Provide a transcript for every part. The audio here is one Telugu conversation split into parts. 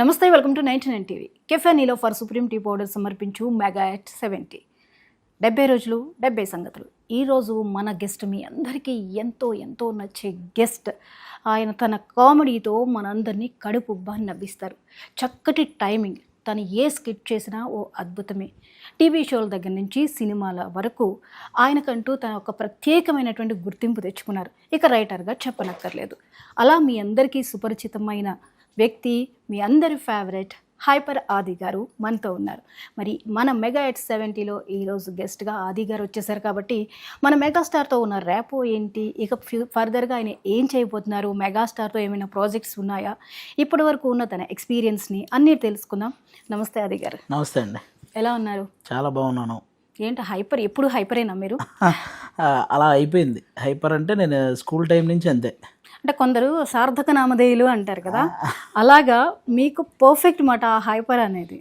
నమస్తే, వెల్కమ్ టు 99 టీవీ. కెఫే నీలో ఫర్ సుప్రీం టీ పౌడర్ సమర్పించు మెగా ఎట్ 70 70 రోజులు 70 సంగతులు. ఈరోజు మన గెస్ట్ మీ అందరికీ ఎంతో ఎంతో నచ్చే గెస్ట్. ఆయన తన కామెడీతో మనందరినీ కడుపుబ్బా నవ్విస్తారు. చక్కటి టైమింగ్, తను ఏ స్కిట్ చేసినా ఓ అద్భుతమే. టీవీ షోల దగ్గర నుంచి సినిమాల వరకు ఆయనకంటూ తన ఒక ప్రత్యేకమైనటువంటి గుర్తింపు తెచ్చుకున్నారు. ఇక రైటర్గా చెప్పనక్కర్లేదు. అలా మీ అందరికీ సుపరిచితమైన వ్యక్తి, మీ అందరి ఫేవరెట్ హైపర్ ఆది గారు మనతో ఉన్నారు. మరి మన మెగా ఎట్ 70లో ఈరోజు గెస్ట్గా ఆది గారు వచ్చేసారు కాబట్టి మన మెగాస్టార్తో ఉన్న ర్యాపో ఏంటి, ఇక ఫర్దర్గా ఆయన ఏం చేయబోతున్నారు, మెగాస్టార్తో ఏమైనా ప్రాజెక్ట్స్ ఉన్నాయా, ఇప్పటి వరకు ఉన్న తన ఎక్స్పీరియన్స్ని అన్నీ తెలుసుకుందాం. నమస్తే ఆది గారు. నమస్తే అండి. ఎలా ఉన్నారు? చాలా బాగున్నాను. ఏంటి హైపర్, ఎప్పుడు హైపరేనా మీరు? అలా అయిపోయింది. హైపర్ అంటే నేను స్కూల్ టైం నుంచి అంతే. అంటే కొందరు సార్థక నామధేయులు అంటారు కదా, అలాగా మీకు పర్ఫెక్ట్ మాట ఆ హైపర్ అనేది.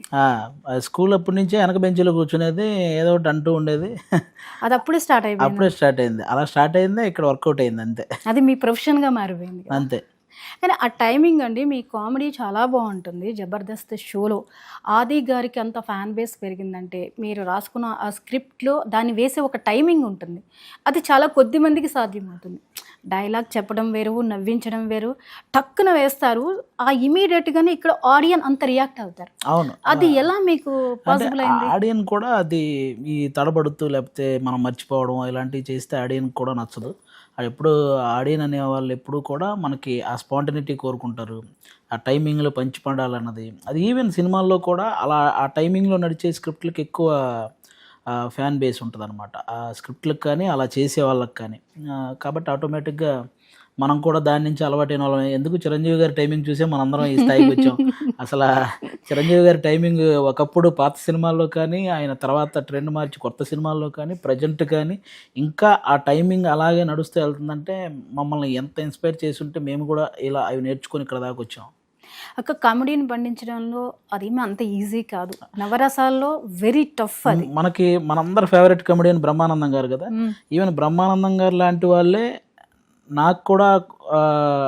స్కూల్ అప్పటి నుంచే వెనక బెంచ్లో కూర్చునేది, ఏదో ఒకటి అంటూ ఉండేది. అది అప్పుడే స్టార్ట్ అయిపోయింది. అప్పుడే స్టార్ట్ అయింది. అలా స్టార్ట్ అయిందే ఇక్కడ వర్కౌట్ అయింది అంతే. అది మీ ప్రొఫెషన్గా మారిపోయింది అంతే. కానీ ఆ టైమింగ్ అండి, మీ కామెడీ చాలా బాగుంటుంది. జబర్దస్త్ షోలో ఆది గారికి అంత ఫ్యాన్ బేస్ పెరిగిందంటే మీరు రాసుకున్న ఆ స్క్రిప్ట్లో దాన్ని వేసే ఒక టైమింగ్ ఉంటుంది. అది చాలా కొద్ది మందికి సాధ్యమవుతుంది. డైలాగ్ చెప్పడం వేరు, నవ్వించడం వేరు, టక్కున వేస్తారు. ఆ ఇమీడియట్గానే ఇక్కడ ఆడియన్ అంత రియాక్ట్ అవుతారు. అవును. అది ఎలా మీకు పాసిబుల్ అయింది? ఆడియన్ కూడా అది ఈ తడబడుతూ లేకపోతే మనం మర్చిపోవడం ఇలాంటివి చేస్తే ఆడియన్ కూడా నచ్చదు. అది ఎప్పుడు ఆడియన్ అనే వాళ్ళు ఎప్పుడు కూడా మనకి ఆ స్పాంటనిటీ కోరుకుంటారు, ఆ టైమింగ్లో పంచిపడాలన్నది. అది ఈవెన్ సినిమాల్లో కూడా అలా ఆ టైమింగ్లో నడిచే స్క్రిప్ట్లకి ఎక్కువ ఫ్యాన్ బేస్ ఉంటుంది అనమాట. ఆ స్క్రిప్ట్లకు కానీ అలా చేసే వాళ్ళకి కానీ. కాబట్టి ఆటోమేటిక్గా మనం కూడా దాని నుంచి అలవాటైన వాళ్ళం. ఎందుకు చిరంజీవి గారి టైమింగ్ చూసే మనందరం ఈ స్థాయికి వచ్చాం. అసలు చిరంజీవి గారి టైమింగ్ ఒకప్పుడు పాత సినిమాల్లో కానీ, ఆయన తర్వాత ట్రెండ్ మార్చి కొత్త సినిమాల్లో కానీ, ప్రజెంట్ కానీ ఇంకా ఆ టైమింగ్ అలాగే నడుస్తూ వెళ్తుందంటే మమ్మల్ని ఎంత ఇన్స్పైర్ చేసి ఉంటే మేము కూడా ఇలా అవి నేర్చుకొని ఇక్కడ దాకా వచ్చాం. ఒక కామెడీని పండించడంలో అదేమీ అంత ఈజీ కాదు. నవరసాల్లో వెరీ టఫ్. అది మనకి మనందరి ఫేవరెట్ కమెడియన్ బ్రహ్మానందం గారు కదా. ఈవెన్ బ్రహ్మానందం గారు లాంటి వాళ్ళే నాకు కూడా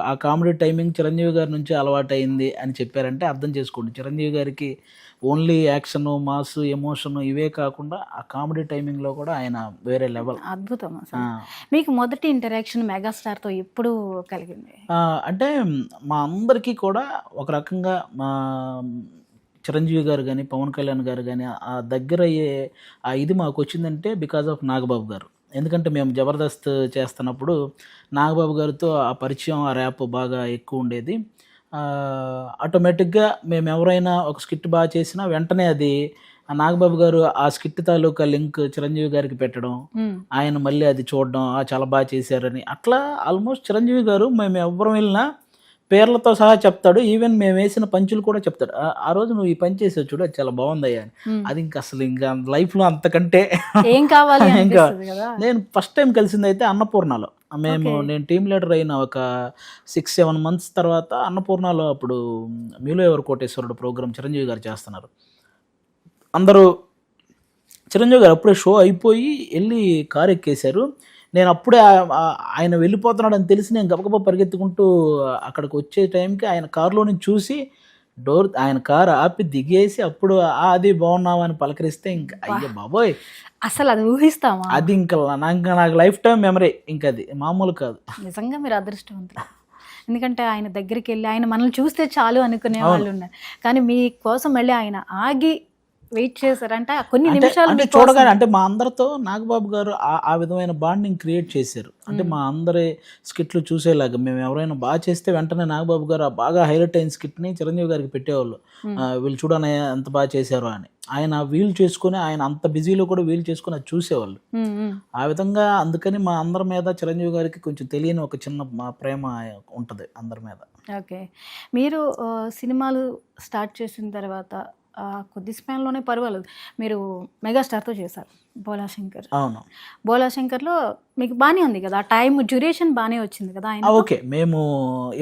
ఆ కామెడీ టైమింగ్ చిరంజీవి గారి నుంచి అలవాటు అయింది అని చెప్పారంటే అర్థం చేసుకోండి. చిరంజీవి గారికి ఓన్లీ యాక్షన్, మాస్, ఎమోషన్ ఇవే కాకుండా ఆ కామెడీ టైమింగ్లో కూడా ఆయన వేరే లెవెల్. అద్భుతం. అసలు మీకు మొదటి ఇంటరాక్షన్ మెగాస్టార్తో ఎప్పుడు కలిగింది? అంటే మా అందరికీ కూడా ఒక రకంగా మా చిరంజీవి గారు కానీ, పవన్ కళ్యాణ్ గారు కానీ ఆ దగ్గర అయ్యే ఆ ఇది మాకు వచ్చిందంటే బికాజ్ ఆఫ్ నాగబాబు గారు. ఎందుకంటే మేము జబర్దస్త్ చేస్తున్నప్పుడు నాగబాబు గారితో ఆ పరిచయం, ఆ ర్యాప్ బాగా ఎక్కువ ఉండేది. ఆటోమేటిక్గా మేము ఎవరైనా ఒక స్కిట్ బాగా చేసినా వెంటనే అది నాగబాబు గారు ఆ స్కిట్ తాలూకా లింక్ చిరంజీవి గారికి పెట్టడం, ఆయన మళ్ళీ అది చూడడం, చాలా బాగా చేశారని. అట్లా ఆల్మోస్ట్ చిరంజీవి గారు మేము ఎవరం వెళ్ళినా పేర్లతో సహా చెప్తాడు. ఈవెన్ మేము వేసిన పంచులు కూడా చెప్తాడు. ఆ రోజు నువ్వు ఈ పని చేసావు చూడు, అది చాలా బాగుందయ్యా అని. అది ఇంకా అసలు ఇంకా లైఫ్లో అంతకంటే ఏం కావాలి. ఇంకా నేను ఫస్ట్ టైం కలిసింది అయితే అన్నపూర్ణలో. నేను టీమ్ లీడర్ అయిన ఒక 6-7 months తర్వాత అన్నపూర్ణలో అప్పుడు మీలో ఎవరు కోటేశ్వరుడు ప్రోగ్రామ్ చిరంజీవి గారు చేస్తున్నారు. అందరూ చిరంజీవి గారు అప్పుడే షో అయిపోయి వెళ్ళి కారు ఎక్కేశారు. నేను అప్పుడే ఆయన వెళ్ళిపోతున్నాడని తెలిసి నేను గబగబా పరిగెత్తుకుంటూ అక్కడికి వచ్చే టైంకి ఆయన కారులో నుంచి చూసి ఆయన కారు ఆపి దిగేసి అప్పుడు అది బాగున్నావా అని పలకరిస్తే ఇంకా అయ్యో బాబోయ్, అసలు అది ఊహిస్తామా? అది ఇంకా నాకు లైఫ్ టైం మెమరీ. ఇంకా అది మామూలు కాదు. నిజంగా మీరు అదృష్టవంతులు. ఎందుకంటే ఆయన దగ్గరికి వెళ్ళి ఆయన మనల్ని చూస్తే చాలు అనుకునే వాళ్ళు ఉన్నారు. కానీ మీకోసం మళ్ళీ ఆయన ఆగి వెయిట్ చేశారంటే కొన్ని నిమిషాలు చూడగానే. అంటే మా అందరితో నాగబాబు గారు ఆ విధమైన బాండింగ్ క్రియేట్ చేశారు. అంటే మా అందరి స్కిట్లు చూసేలాగా మేము ఎవరైనా బాగా చేస్తే వెంటనే నాగబాబు గారు ఆ బాగా హైలైట్ అయిన స్కిట్ని చిరంజీవి గారికి పెట్టేవాళ్ళు. వీళ్ళు చూడని ఎంత బాగా చేశారు అని. ఆయన వీలు చేసుకుని, ఆయన అంత బిజీలో కూడా వీలు చేసుకుని అది చూసేవాళ్ళు. ఆ విధంగా అందుకని మా అందరి మీద చిరంజీవి గారికి కొంచెం తెలియని ఒక చిన్న ప్రేమ ఉంటుంది అందరి మీద. ఓకే. మీరు సినిమాలు స్టార్ట్ చేసిన తర్వాత కొద్ది స్పాన్లోనే పర్వాలేదు మీరు మెగాస్టార్తో చేశారు బోలాశంకర్. అవును. బోలాశంకర్లో మీకు బాగానే ఉంది కదా, ఆ టైం డ్యూరేషన్ బాగానే వచ్చింది కదా ఆయన. ఓకే, మేము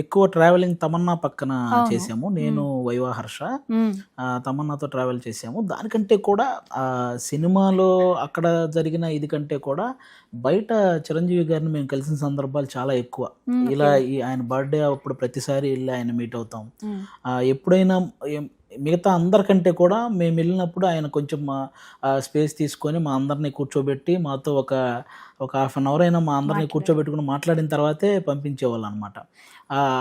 ఎక్కువ ట్రావెలింగ్ తమన్నా పక్కన చేసాము, నేను వైవా హర్ష తమన్నాతో ట్రావెల్ చేసాము. దానికంటే కూడా సినిమాలో అక్కడ జరిగిన ఇది కంటే కూడా బయట చిరంజీవి గారిని మేము కలిసిన సందర్భాలు చాలా ఎక్కువ. ఇలా ఆయన బర్త్డే అప్పుడు ప్రతిసారి వెళ్ళి ఆయన మీట్ అవుతాం. ఎప్పుడైనా మిగతా అందరికంటే కూడా మేము వెళ్ళినప్పుడు ఆయన కొంచెం స్పేస్ తీసుకొని మా అందరినీ కూర్చోబెట్టి మాతో ఒక హాఫ్ అన్ అవర్ అయినా మా అందరినీ కూర్చోబెట్టుకుని మాట్లాడిన తర్వాతే పంపించేవాళ్ళు అనమాట.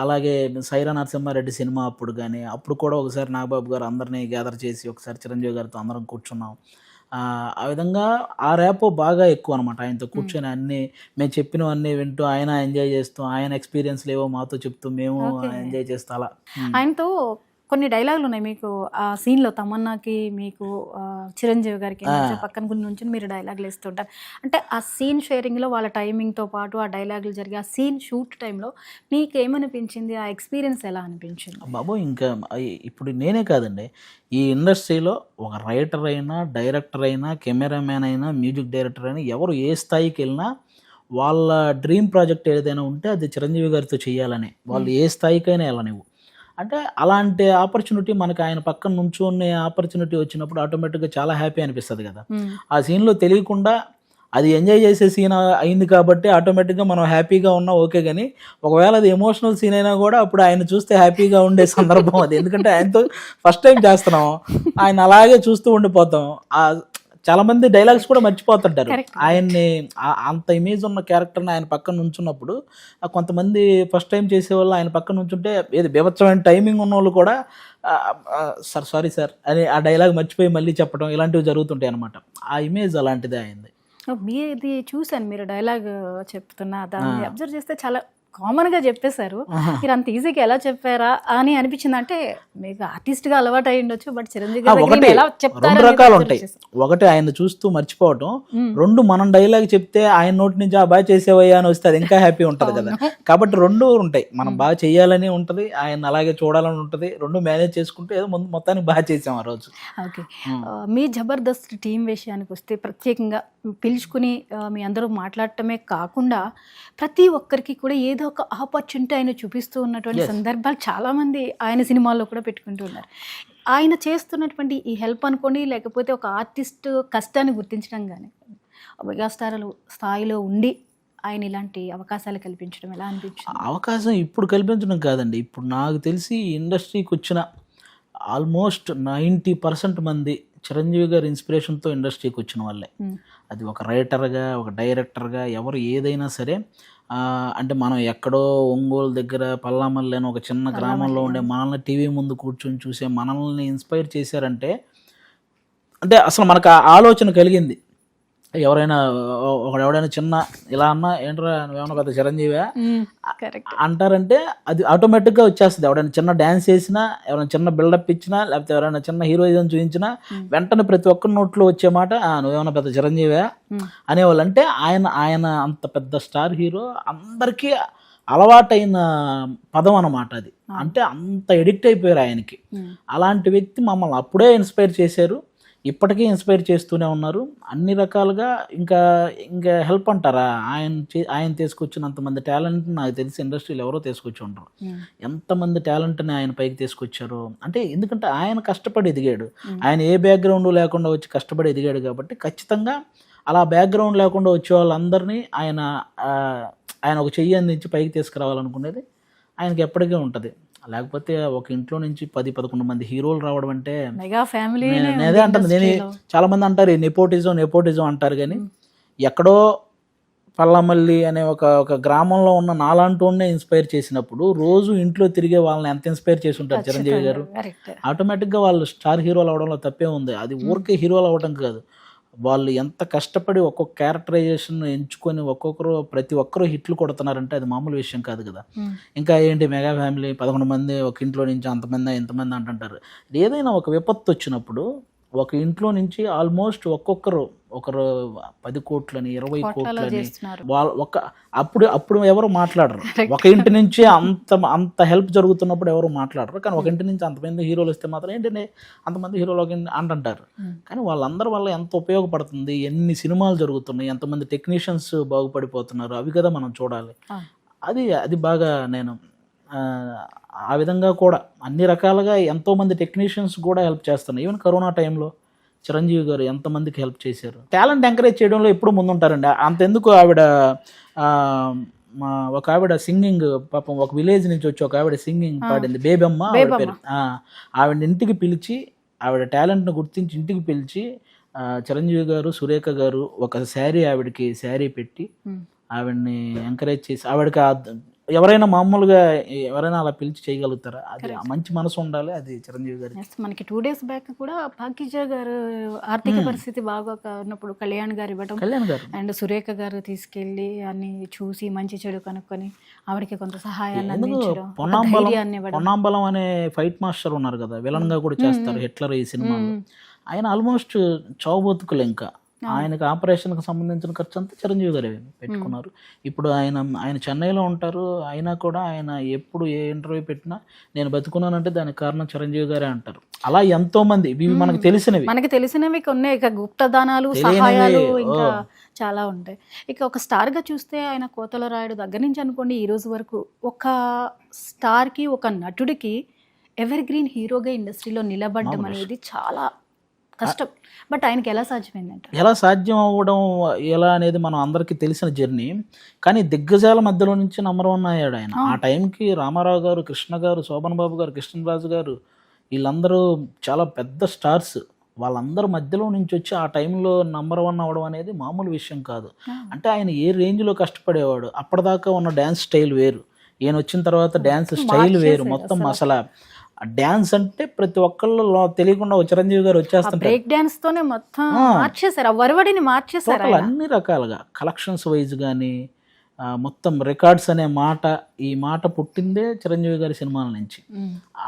అలాగే సైరా నరసింహారెడ్డి సినిమా అప్పుడు కానీ అప్పుడు కూడా ఒకసారి నాగబాబు గారు అందరినీ గ్యాదర్ చేసి ఒకసారి చిరంజీవి గారితో అందరం కూర్చున్నాం. ఆ విధంగా ఆ ర్యాపో బాగా ఎక్కువ అనమాట. ఆయనతో కూర్చొని అన్నీ మేము చెప్పినవన్నీ వింటూ ఆయన ఎంజాయ్ చేస్తూ ఆయన ఎక్స్పీరియన్స్లు ఏవో మాతో చెప్తూ మేము ఎంజాయ్ చేస్తూ అలా. ఆయనతో కొన్ని డైలాగులు ఉన్నాయి మీకు ఆ సీన్లో, తమన్నాకి మీకు చిరంజీవి గారికి పక్కన నుంచి మీరు డైలాగులు వేస్తుంటారు. అంటే ఆ సీన్ షేరింగ్లో వాళ్ళ టైమింగ్తో పాటు ఆ డైలాగులు జరిగి ఆ సీన్ షూట్ టైంలో మీకు ఏమనిపించింది, ఆ ఎక్స్పీరియన్స్ ఎలా అనిపించింది? బాబు ఇంకా ఇప్పుడు నేనే కాదండి, ఈ ఇండస్ట్రీలో ఒక రైటర్ అయినా, డైరెక్టర్ అయినా, కెమెరామ్యాన్ అయినా, మ్యూజిక్ డైరెక్టర్ అయినా ఎవరు ఏ స్థాయికి వెళ్ళినా వాళ్ళ డ్రీమ్ ప్రాజెక్ట్ ఏదైనా ఉంటే అది చిరంజీవి గారితో చేయాలని, వాళ్ళు ఏ స్థాయికైనా వెళ్ళనివ్వు. అంటే అలాంటి ఆపర్చునిటీ మనకు ఆయన పక్కన నుంచునే ఆపర్చునిటీ వచ్చినప్పుడు ఆటోమేటిక్గా చాలా హ్యాపీ అనిపిస్తుంది కదా. ఆ సీన్లో తెలియకుండా అది ఎంజాయ్ చేసే సీన్ అయింది కాబట్టి ఆటోమేటిక్గా మనం హ్యాపీగా ఉన్నా ఓకే, కానీ ఒకవేళ అది ఎమోషనల్ సీన్ అయినా కూడా అప్పుడు ఆయన చూస్తే హ్యాపీగా ఉండే సందర్భం అది. ఎందుకంటే ఆయనతో ఫస్ట్ టైం చేస్తున్నాం, ఆయన అలాగే చూస్తూ ఉండిపోతాం. చాలా మంది డైలాగ్స్ కూడా మర్చిపోతుంటారు. ఆయన్ని అంత ఇమేజ్ ఉన్న క్యారెక్టర్ని ఆయన పక్కన నుంచున్నప్పుడు కొంతమంది ఫస్ట్ టైం చేసేవాళ్ళు ఆయన పక్కన నుంచుంటే ఏది బీభత్సమైన టైమింగ్ ఉన్న వాళ్ళు కూడా సార్ సారీ సార్ అని ఆ డైలాగ్ మర్చిపోయి మళ్ళీ చెప్పడం ఇలాంటివి జరుగుతుంటాయి అనమాట. ఆ ఇమేజ్ అలాంటిదే అయింది. మీది చూశాను, మీరు డైలాగ్ చెప్తున్నా దాన్ని అబ్జర్వ్ చేస్తే చాలా కామన్గా చెప్పేశారు. మీరు అంత ఈజీగా ఎలా చెప్పారా అని అనిపించింది. అంటే మీకు ఆర్టిస్ట్గా అలవాటు అయి ఉండొచ్చు, బట్ చిరంజీవి గారు ఎలా చెప్తారు? రెండు రకాలు ఉంటాయి. ఒకటి ఆయన చూస్తూ మర్చిపోవటం, రెండు మనం డైలాగ్ చెప్తే ఆయన నోటి నుంచి బాగా చేసేవయ్యా అని వస్తే అది ఇంకా హ్యాపీ ఉంటుంది కదా. కాబట్టి రెండు ఉంటాయి, మనం బాగా చేయాలని ఉంటుంది, ఆయన అలాగే చూడాలని ఉంటుంది. రెండు మేనేజ్ చేసుకుంటే ఏదో ముందు మొత్తానికి బాగా చేసాం ఆ రోజు. ఓకే, మీ జబర్దస్త్ టీం విషయానికి వస్తే ప్రత్యేకంగా పిలుచుకుని మీ అందరూ మాట్లాడటమే కాకుండా ప్రతి ఒక్కరికి కూడా ఏదో ఒక ఆపర్చునిటీ ఆయన చూపిస్తూ ఉన్నటువంటి సందర్భాలు చాలామంది ఆయన సినిమాల్లో కూడా పెట్టుకుంటూ ఉన్నారు. ఆయన చేస్తున్నటువంటి ఈ హెల్ప్ అనుకోండి, లేకపోతే ఒక ఆర్టిస్ట్ కష్టాన్ని గుర్తించడం కానీ, మెగాస్టార్ స్థాయిలో ఉండి ఆయన ఇలాంటి అవకాశాలు కల్పించడం ఎలా అనిపించింది? అవకాశం ఇప్పుడు కల్పించడం కాదండి, ఇప్పుడు నాకు తెలిసి ఇండస్ట్రీకి వచ్చిన ఆల్మోస్ట్ 90% మంది చిరంజీవి గారి ఇన్స్పిరేషన్తో ఇండస్ట్రీకి వచ్చిన వాళ్ళే. అది ఒక రైటర్గా, ఒక డైరెక్టర్గా, ఎవరు ఏదైనా సరే. అంటే మనం ఎక్కడో ఒంగోలు దగ్గర పల్లామల్లి అని ఒక చిన్న గ్రామంలో ఉండే మనల్ని టీవీ ముందు కూర్చొని చూసే మనల్ని ఇన్స్పైర్ చేశారంటే, అంటే అసలు మనకు ఆ ఆలోచన కలిగింది. ఎవరైనా చిన్న ఇలా అన్నా ఏంట్రా నువ్వేమన్నా పెద్ద చిరంజీవి అంటారంటే అది ఆటోమేటిక్గా వచ్చేస్తుంది. ఎవరైనా చిన్న డ్యాన్స్ చేసినా, ఎవరైనా చిన్న బిల్డప్ ఇచ్చినా, లేకపోతే ఎవరైనా చిన్న హీరోయిజం చూపించినా వెంటనే ప్రతి ఒక్కరి నోట్లో వచ్చే మాట నువ్వేమన్నా పెద్ద చిరంజీవి అనేవాళ్ళు. అంటే ఆయన అంత పెద్ద స్టార్ హీరో, అందరికీ అలవాటైన పదం అన్నమాట అది. అంటే అంత ఎడిక్ట్ అయిపోయారు ఆయనకి. అలాంటి వ్యక్తి మమ్మల్ని అప్పుడే ఇన్స్పైర్ చేశారు, ఇప్పటికీ ఇన్స్పైర్ చేస్తూనే ఉన్నారు అన్ని రకాలుగా. ఇంకా హెల్ప్ అంటారా, ఆయన తీసుకొచ్చినంతమంది టాలెంట్ నాకు తెలిసి ఇండస్ట్రీలో ఎవరో తీసుకొచ్చి ఉండరు. ఎంతమంది టాలెంట్ని ఆయన పైకి తీసుకొచ్చారు అంటే, ఎందుకంటే ఆయన కష్టపడి ఎదిగాడు. ఆయన ఏ బ్యాక్గ్రౌండ్ లేకుండా వచ్చి కష్టపడి ఎదిగాడు కాబట్టి ఖచ్చితంగా అలా బ్యాక్గ్రౌండ్ లేకుండా వచ్చే వాళ్ళందరినీ ఆయన ఒక చెయ్యి అందించి పైకి తీసుకురావాలనుకునేది ఆయనకి ఎప్పటికీ ఉంటుంది. లేకపోతే ఒక ఇంట్లో నుంచి 10-11 మంది హీరోలు రావడం అంటే నేనే అంటాను. చాలా మంది అంటారు నెపోటిజం అంటారు, కానీ ఎక్కడో పల్లమల్లి అనే ఒక గ్రామంలో ఉన్న నాలాంటి ఇన్స్పైర్ చేసినప్పుడు రోజు ఇంట్లో తిరిగే వాళ్ళని ఎంత ఇన్స్పైర్ చేసి ఉంటారు చిరంజీవి గారు. ఆటోమేటిక్గా వాళ్ళు స్టార్ హీరోలు అవడంలో తప్పే ఉంది. అది ఊరికే హీరోలు అవ్వడం కాదు, వాళ్ళు ఎంత కష్టపడి ఒక్కొక్క క్యారెక్టరైజేషన్ ఎంచుకొని ప్రతి ఒక్కరూ హిట్లు కొడుతున్నారంటే అది మామూలు విషయం కాదు కదా. ఇంకా ఏంటి మెగా ఫ్యామిలీ 11 మంది ఒక ఇంట్లో నుంచి అంతమంది ఇంతమంది అంటుంటారు. ఏదైనా ఒక విపత్తు వచ్చినప్పుడు ఒక ఇంట్లో నుంచి ఆల్మోస్ట్ ఒక్కొక్కరు ఒకరు 10 కోట్లని 20 కోట్లలో కోట్లని చేస్తున్నారు. వాళ్ళ అప్పుడు ఎవరు మాట్లాడరు. ఒక ఇంటి నుంచి అంత హెల్ప్ జరుగుతున్నప్పుడు ఎవరు మాట్లాడరు. కానీ ఒక ఇంటి నుంచి అంతమంది హీరోలు వస్తే మాత్రం ఏంటంటే అంతమంది హీరోలు అంటుంటారు. కానీ వాళ్ళందరి వల్ల ఎంత ఉపయోగపడుతుంది, ఎన్ని సినిమాలు జరుగుతున్నాయి, ఎంతమంది టెక్నీషియన్స్ బాగుపడిపోతున్నారు, అవి కదా మనం చూడాలి. అది బాగా నేను ఆ విధంగా కూడా అన్ని రకాలుగా ఎంతోమంది టెక్నీషియన్స్ కూడా హెల్ప్ చేస్తున్నారు. ఈవెన్ కరోనా టైంలో చిరంజీవి గారు ఎంతమందికి హెల్ప్ చేశారు. టాలెంట్ ఎంకరేజ్ చేయడంలో ఎప్పుడు ముందుంటారండి. అంతెందుకు ఒక ఆవిడ సింగింగ్, పాపం ఒక విలేజ్ నుంచి వచ్చి ఒక ఆవిడ సింగింగ్ పాడింది, బేబమ్మ ఆవిడ పేరు. ఆవిడ ఇంటికి పిలిచి, ఆవిడ టాలెంట్ను గుర్తించి ఇంటికి పిలిచి చిరంజీవి గారు, సురేఖ గారు ఒక ఆవిడకి శారీ పెట్టి ఆవిడని ఎంకరేజ్ చేసి, ఆవిడకి ఎవరైనా మామూలుగా ఎవరైనా అలా పిలిచి చేయగలుగుతారా? అది మంచి మనసు ఉండాలి. అది చిరంజీవి గారి. మనకి 2 days బ్యాక్ కూడా భాగ్యజ గారు ఆర్థిక పరిస్థితి బాగా ఉన్నప్పుడు కళ్యాణ్ గారు ఇవ్వడం, అండ్ సురేఖ గారు తీసుకెళ్ళి అన్ని చూసి మంచి చెడు కనుక్కొని ఆవిడకి కొంత సహాయాన్ని అందించడం. పొన్నాంబలం అనే ఫైట్ మాస్టర్ ఉన్నారు కదా, విలన్ గా కూడా చేస్తారు హిట్లర్ ఈ సినిమాలో. ఆయన ఆల్మోస్ట్ చావుబతుకులు. ఇంకా ఆయనకు ఆపరేషన్కి సంబంధించిన ఖర్చు అంతా చిరంజీవి గారే పెట్టుకున్నారు. ఇప్పుడు ఆయన చెన్నైలో ఉంటారు. అయినా కూడా ఆయన ఎప్పుడు ఏ ఇంటర్వ్యూ పెట్టినా నేను బతుకున్నానంటే దానికి కారణం చిరంజీవి గారే అంటారు. అలా ఎంతో మంది ఇవి మనకు తెలిసినవి కొన్ని ఇక గుప్తదానాలు, సహాయాలు ఇంకా చాలా ఉంటాయి. ఇక ఒక స్టార్గా చూస్తే ఆయన కోతల రాయుడు దగ్గర నుంచి అనుకోండి ఈ రోజు వరకు ఒక స్టార్కి, ఒక నటుడికి ఎవర్ గ్రీన్ హీరోగా ఇండస్ట్రీలో నిలబడడం అనేది చాలా కష్టం. బట్ ఆయనకి ఎలా సాధ్యమైందంట? ఎలా సాధ్యం అవ్వడం ఎలా అనేది మనం అందరికీ తెలిసిన జర్నీ. కానీ దిగ్గజాల మధ్యలో నుంచి నంబర్ 1 అయ్యాడు ఆయన. ఆ టైంకి రామారావు గారు, కృష్ణ గారు, శోభన్ బాబు గారు, కృష్ణరాజు గారు వీళ్ళందరూ చాలా పెద్ద స్టార్స్. వాళ్ళందరి మధ్యలో నుంచి వచ్చి ఆ టైంలో నంబర్ 1 అవ్వడం అనేది మామూలు విషయం కాదు. అంటే ఆయన ఏ రేంజ్లో కష్టపడేవాడు. అప్పటిదాకా ఉన్న డ్యాన్స్ స్టైల్ వేరు, ఈయన వచ్చిన తర్వాత డ్యాన్స్ స్టైల్ వేరు. మొత్తం అసలు డ్యాన్స్ అంటే ప్రతి ఒక్కళ్ళు తెలియకుండా చిరంజీవి గారు వచ్చేస్తారు. బ్రేక్ డాన్స్ తోనే మొత్తం మార్చేశారు, ఆ వరవడిని మార్చేశారు. అన్ని రకాలుగా కలెక్షన్స్ వైజ్ కానీ మొత్తం రికార్డ్స్ అనే ఈ మాట పుట్టిందే చిరంజీవి గారి సినిమాల నుంచి.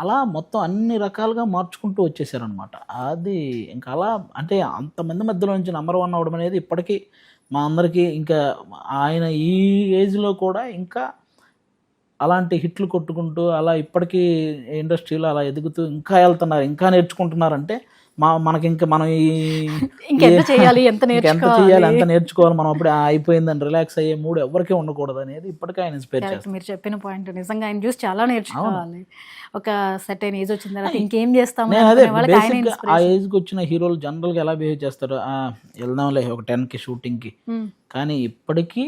అలా మొత్తం అన్ని రకాలుగా మార్చుకుంటూ వచ్చేసారనమాట. అది ఇంకా అలా అంటే అంతమంది మధ్యలో నుంచి నంబర్ 1 అవ్వడం అనేది ఇప్పటికీ మా అందరికీ, ఇంకా ఆయన ఈ ఏజ్లో కూడా ఇంకా అలాంటి హిట్లు కొట్టుకుంటూ అలా ఇప్పటికీ ఇండస్ట్రీలో అలా ఎదుగుతూ ఇంకా వెళ్తున్నారు, ఇంకా నేర్చుకుంటున్నారంటే మనకి ఇంకా మనం ఎంత చేయాలి, ఎంత నేర్చుకోవాలి, మనం అప్పుడు అయిపోయిందని రిలాక్స్ అయ్యే మూడు ఎవరికీ ఉండకూడదు అనేది ఇప్పటికీ ఆయన ఇన్స్పైర్ చేస్తారు. మీరు చెప్పిన పాయింట్ నిజంగా ఆయన చూసి చాలా నేర్చుకోవాలి. ఒక సర్టెన్ ఏజ్ వచ్చిన తర్వాత ఇంకేం చేస్తాము, ఆ ఏజ్కి వచ్చిన హీరోలు జనరల్గా ఎలా బిహేవ్ చేస్తారు, వెళ్దాంలే ఒక 10కి షూటింగ్కి. కానీ ఇప్పటికీ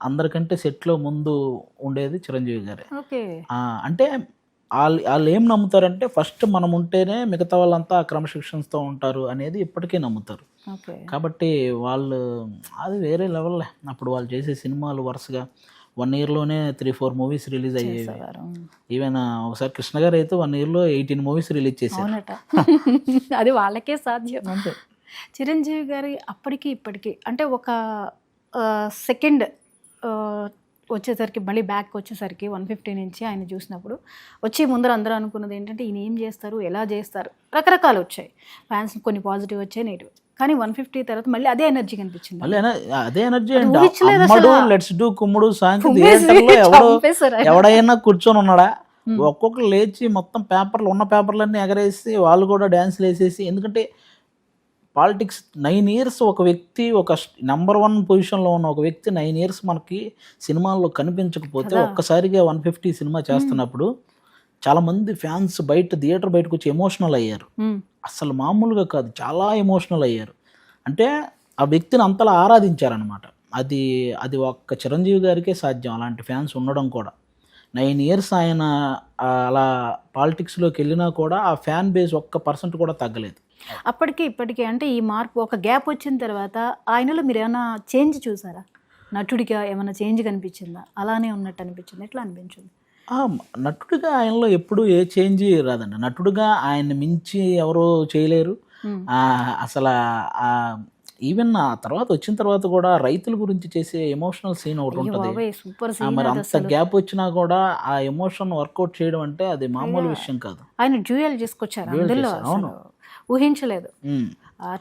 అందరికంటే సెట్లో ముందు ఉండేది చిరంజీవి గారే. అంటే వాళ్ళు ఏం నమ్ముతారంటే ఫస్ట్ మనం ఉంటేనే మిగతా వాళ్ళంతా క్రమశిక్షణతో ఉంటారు అనేది ఇప్పటికీ నమ్ముతారు. కాబట్టి వాళ్ళు అది వేరే లెవెల్. అప్పుడు వాళ్ళు చేసే సినిమాలు వరుసగా 1 yearలోనే 3-4 మూవీస్ రిలీజ్ అయ్యేవి. ఈవెన్ ఒకసారి కృష్ణ గారు అయితే 1 yearలో 18 మూవీస్ రిలీజ్ చేశారు. అది వాళ్ళకే సాధ్యం. అంతే చిరంజీవి గారి అప్పటికి ఇప్పటికీ అంటే ఒక సెకండ్ వచ్చేసరికి మళ్ళీ బ్యాక్ వచ్చేసరికి 150 నుంచి ఆయన చూసినప్పుడు వచ్చి ముందర అందరూ అనుకున్నది ఏంటంటే ఈయన ఏం చేస్తారు, ఎలా చేస్తారు, రకరకాలు వచ్చాయి. ఫ్యాన్స్ కొన్ని పాజిటివ్ వచ్చాయి, నెగిటివ్. కానీ 150 తర్వాత మళ్ళీ అదే ఎనర్జీ కనిపించింది. అదే ఎనర్జీ లెట్స్ డూ కుమ్ముడు సాంగ్ ఎవడైనా కూర్చొని ఉన్నాడా, ఒక్కొక్కరు లేచి మొత్తం ఉన్న పేపర్లన్నీ ఎగరేసి వాళ్ళు కూడా డ్యాన్స్లు వేసేసి. ఎందుకంటే పాలిటిక్స్ 9 years ఒక వ్యక్తి ఒక నంబర్ 1 పొజిషన్లో ఉన్న ఒక వ్యక్తి 9 years మనకి సినిమాల్లో కనిపించకపోతే ఒక్కసారిగా 150 సినిమా చేస్తున్నప్పుడు చాలామంది ఫ్యాన్స్ థియేటర్ బయటకు వచ్చి ఎమోషనల్ అయ్యారు. అసలు మామూలుగా కాదు, చాలా ఎమోషనల్ అయ్యారు. అంటే ఆ వ్యక్తిని అంతలా ఆరాధించారనమాట. అది ఒక్క చిరంజీవి గారికే సాధ్యం అలాంటి ఫ్యాన్స్ ఉండడం కూడా. 9 years ఆయన అలా పాలిటిక్స్లోకి వెళ్ళినా కూడా ఆ ఫ్యాన్ బేస్ 1% కూడా తగ్గలేదు. అప్పటికి ఇప్పటికీ అంటే ఈ మార్పు ఒక గ్యాప్ వచ్చిన తర్వాత ఆయనలో మీరు ఏమైనా చేంజ్ చూసారా? నటుడిగా ఏమైనా చేంజ్ కనిపించిందా? అలానే ఉన్నట్టు అనిపించింది? ఎట్లా అనిపించింది? నటుడిగా ఆయనలో ఎప్పుడు ఏ చేంజ్ రాదండి. నటుడిగా ఆయన్ని మించి ఎవరో చేయలేరు అసలు. ఈవెన్ ఆ తర్వాత వచ్చిన తర్వాత కూడా రైతుల గురించి చేసే ఎమోషనల్ సీన్ ఒకటి ఉంటుంది. మరి అంత గ్యాప్ వచ్చినా కూడా ఆ ఎమోషన్ వర్కౌట్ చేయడం అంటే అది మామూలు విషయం కాదు. ఆయన డ్యూయల్ చేసుకొచ్చారు, ఊహించలేదు.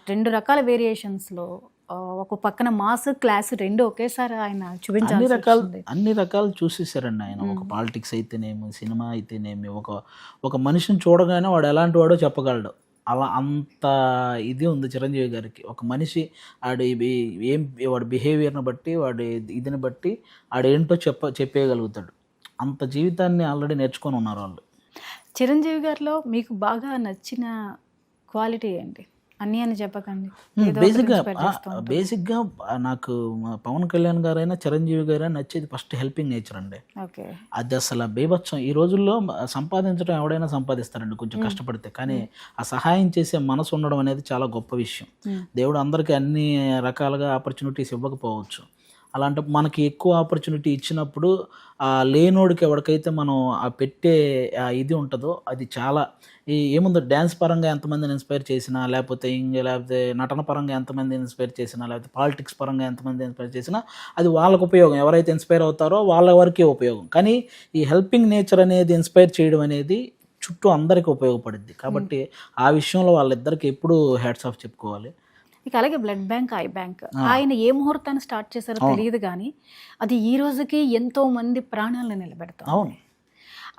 2 రకాల వేరియేషన్స్లో ఒక పక్కన మాస్ క్లాస్ రెండు ఒకేసారి ఆయన చూపించాల్సి వచ్చింది. అన్ని రకాలు చూసేసారండి ఆయన. ఒక పాలిటిక్స్ అయితేనేమి, సినిమా అయితేనేమి, ఒక మనిషిని చూడగానే వాడు ఎలాంటి వాడో చెప్పగలడు. అలా అంత ఇది ఉంది చిరంజీవి గారికి. ఒక మనిషి వాడి బిహేవియర్ని బట్టి, వాడి ఇదిని బట్టి ఆడేంటో చెప్పేయగలుగుతాడు. అంత జీవితాన్ని ఆల్రెడీ నేర్చుకొని ఉన్నారు వాళ్ళు. చిరంజీవి గారిలో మీకు బాగా నచ్చిన క్వాలిటీ ఏంటి? అన్నీ అని చెప్పకండి. బేసిక్గా నాకు పవన్ కళ్యాణ్ గారైనా చిరంజీవి గారైనా నచ్చేది ఫస్ట్ హెల్పింగ్ నేచర్ అండి. ఓకే. అది అసలు బీభత్సం. ఈ రోజుల్లో సంపాదించడం ఎవడైనా సంపాదిస్తారండి కొంచెం కష్టపడితే, కానీ ఆ సహాయం చేసే మనసు ఉండడం అనేది చాలా గొప్ప విషయం. దేవుడు అందరికీ అన్ని రకాలుగా ఆపర్చునిటీస్ ఇవ్వకపోవచ్చు. అలాంటి మనకి ఎక్కువ ఆపర్చునిటీ ఇచ్చినప్పుడు ఆ లేనోడికి ఎవరికైతే మనం ఆ పెట్టే ఇది ఉంటుందో అది చాలా ఏముందో, డ్యాన్స్ పరంగా ఎంతమందిని ఇన్స్పైర్ చేసినా, లేకపోతే నటన పరంగా ఎంతమంది ఇన్స్పైర్ చేసినా, లేకపోతే పాలిటిక్స్ పరంగా ఎంతమంది ఇన్స్పైర్ చేసినా అది వాళ్ళకు ఉపయోగం. ఎవరైతే ఇన్స్పైర్ అవుతారో వాళ్ళ వరకే ఉపయోగం. కానీ ఈ హెల్పింగ్ నేచర్ అనేది ఇన్స్పైర్ చేయడం అనేది చుట్టూ అందరికీ ఉపయోగపడుద్ది. కాబట్టి ఆ విషయంలో వాళ్ళిద్దరికి ఎప్పుడూ హ్యాట్స్ ఆఫ్ చెప్పుకోవాలి. ఇక అలాగే బ్లడ్ బ్యాంక్, ఐ బ్యాంక్ ఆయన ఏ ముహూర్తాన్ని స్టార్ట్ చేశారో తెలియదు, కానీ అది ఈ రోజుకి ఎంతో మంది ప్రాణాలను నిలబెడతాం. అవును.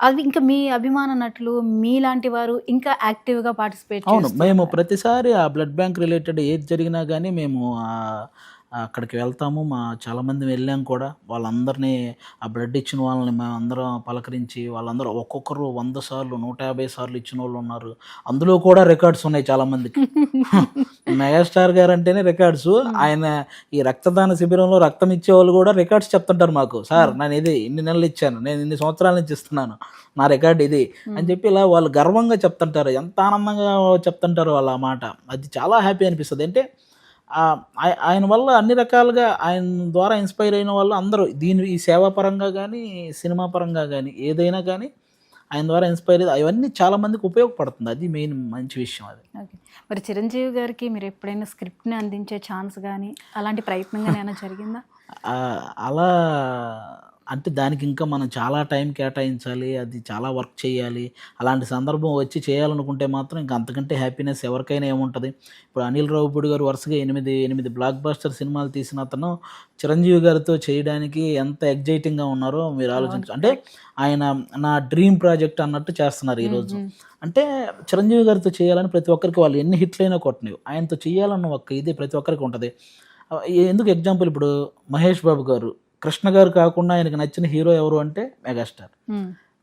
అది ఇంకా మీ అభిమాన నటులు మీలాంటి వారు ఇంకా యాక్టివ్గా పార్టిసిపేట్ అవును. మేము ప్రతిసారి ఆ బ్లడ్ బ్యాంక్ రిలేటెడ్ ఏది జరిగినా కానీ మేము అక్కడికి వెళ్తాము. చాలామంది వెళ్ళాం కూడా. వాళ్ళందరినీ ఆ బ్లడ్ ఇచ్చిన వాళ్ళని మేము అందరం పలకరించి, వాళ్ళందరూ ఒక్కొక్కరు 100 సార్లు 150 సార్లు ఇచ్చిన వాళ్ళు ఉన్నారు. అందులో కూడా రికార్డ్స్ ఉన్నాయి చాలామందికి. మెగాస్టార్ గారు అంటేనే రికార్డ్స్. ఆయన ఈ రక్తదాన శిబిరంలో రక్తం ఇచ్చే వాళ్ళు కూడా రికార్డ్స్ చెప్తుంటారు మాకు. సార్ నేను ఇది ఇన్ని నెలలు ఇచ్చాను, నేను ఇన్ని సంవత్సరాల నుంచి ఇస్తున్నాను, నా రికార్డ్ ఇది అని చెప్పి ఇలా వాళ్ళు గర్వంగా చెప్తుంటారు. ఎంత ఆనందంగా చెప్తుంటారు వాళ్ళు ఆ మాట. అది చాలా హ్యాపీ అనిపిస్తుంది. అంటే ఆయన వల్ల అన్ని రకాలుగా ఆయన ద్వారా ఇన్స్పైర్ అయిన వాళ్ళు అందరూ ఈ సేవా పరంగా కానీ, సినిమా పరంగా కానీ, ఏదైనా కానీ ఆయన ద్వారా ఇన్స్పైర్ అయ్యి అవన్నీ చాలామందికి ఉపయోగపడుతుంది. అది మెయిన్ మంచి విషయం అది. ఓకే. మరి చిరంజీవి గారికి మీరు ఎప్పుడైనా స్క్రిప్ట్ని అందించే ఛాన్స్ కానీ అలాంటి ప్రయత్నం కానీ ఏమైనా జరిగిందా? అలా అంటే దానికి ఇంకా మనం చాలా టైం కేటాయించాలి, అది చాలా వర్క్ చేయాలి. అలాంటి సందర్భం వచ్చి చేయాలనుకుంటే మాత్రం ఇంకా అంతకంటే హ్యాపీనెస్ ఎవరికైనా ఏముంటుంది. ఇప్పుడు అనిల్ రావిపూడి గారు వరుసగా 8 బ్లాక్ బస్టర్ సినిమాలు తీసిన అతను చిరంజీవి గారితో చేయడానికి ఎంత ఎగ్జైటింగ్గా ఉన్నారో మీరు ఆలోచించు. అంటే ఆయన నా డ్రీమ్ ప్రాజెక్ట్ అన్నట్టు చేస్తున్నారు ఈరోజు. అంటే చిరంజీవి గారితో చేయాలని ప్రతి ఒక్కరికి, వాళ్ళు ఎన్ని హిట్లైనా కొట్టనివి, ఆయనతో చేయాలన్న ఇది ప్రతి ఒక్కరికి ఉంటుంది. ఎందుకు ఎగ్జాంపుల్ ఇప్పుడు మహేష్ బాబు గారు, కృష్ణ గారు కాకుండా ఆయనకు నచ్చిన హీరో ఎవరు అంటే మెగాస్టార్.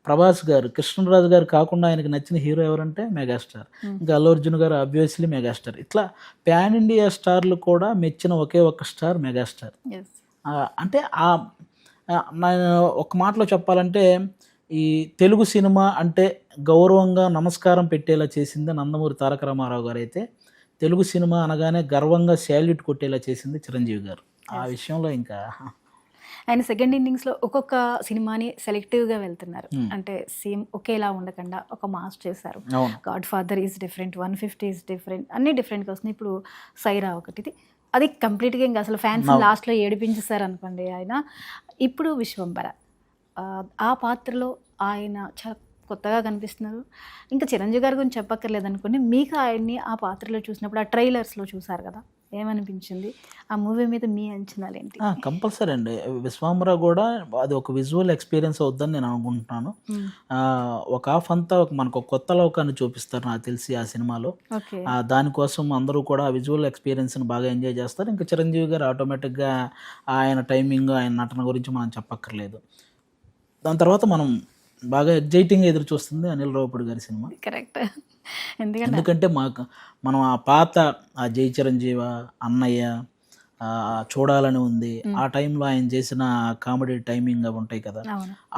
ప్రభాస్ గారు, కృష్ణరాజు గారు కాకుండా ఆయనకు నచ్చిన హీరో ఎవరంటే మెగాస్టార్. ఇంకా అల్లు అర్జున్ గారు ఆబ్వియస్లీ మెగాస్టార్. ఇట్లా ప్యాన్ ఇండియా స్టార్లు కూడా మెచ్చిన ఒకే ఒక్క స్టార్ మెగాస్టార్. అంటే నేను ఒక మాటలో చెప్పాలంటే ఈ తెలుగు సినిమా అంటే గౌరవంగా నమస్కారం పెట్టేలా చేసింది నందమూరి తారక రామారావు గారు అయితే, తెలుగు సినిమా అనగానే గర్వంగా శాల్యూట్ కొట్టేలా చేసింది చిరంజీవి గారు. ఆ విషయంలో ఇంకా ఆయన సెకండ్ ఇన్నింగ్స్లో ఒక్కొక్క సినిమాని సెలెక్టివ్గా వెళ్తున్నారు. అంటే సేమ్ ఒకేలా ఉండకుండా ఒక మాస్ చేశారు. God father is different, 150 is different, అన్నీ డిఫరెంట్గా వస్తున్నాయి. ఇప్పుడు సైరా ఒకటి, అది కంప్లీట్గా ఇంకా అసలు ఫ్యాన్స్ లాస్ట్లో ఏడిపించేశారు అనుకోండి ఆయన. ఇప్పుడు విశ్వంబర, ఆ పాత్రలో ఆయన చాలా కొత్తగా కనిపిస్తున్నారు. ఇంకా చిరంజీవి గారి గురించి చెప్పక్కర్లేదు అనుకోండి. మీకు ఆయన్ని ఆ పాత్రలో చూసినప్పుడు, ఆ ట్రైలర్స్లో చూసారు కదా, ఏమనిపించింది? ఆ మూవీ మీద మీ అంచనాలు ఏంటి? కంపల్సరీ అండి. విశ్వాంబర కూడా అది ఒక విజువల్ ఎక్స్పీరియన్స్ అవుద్దని నేను అనుకుంటున్నాను. ఒక హాఫ్ అంతా మనకు ఒక కొత్త లోకాన్ని చూపిస్తారు నాకు తెలిసి ఆ సినిమాలో. దానికోసం అందరూ కూడా ఆ విజువల్ ఎక్స్పీరియన్స్ని బాగా ఎంజాయ్ చేస్తారు. ఇంకా చిరంజీవి గారు ఆటోమేటిక్గా ఆయన టైమింగ్, ఆయన నటన గురించి మనం చెప్పక్కర్లేదు. దాని తర్వాత మనం బాగా ఎగ్జైటింగ్గా ఎదురు చూస్తుంది అనిల్ రావిపూడి గారి సినిమా. కరెక్ట్. ఎందుకంటే మనం ఆ పాత ఆ జై చిరంజీవ, అన్నయ్య చూడాలని ఉంది. ఆ టైంలో ఆయన చేసిన కామెడీ టైమింగ్ అవి ఉంటాయి కదా,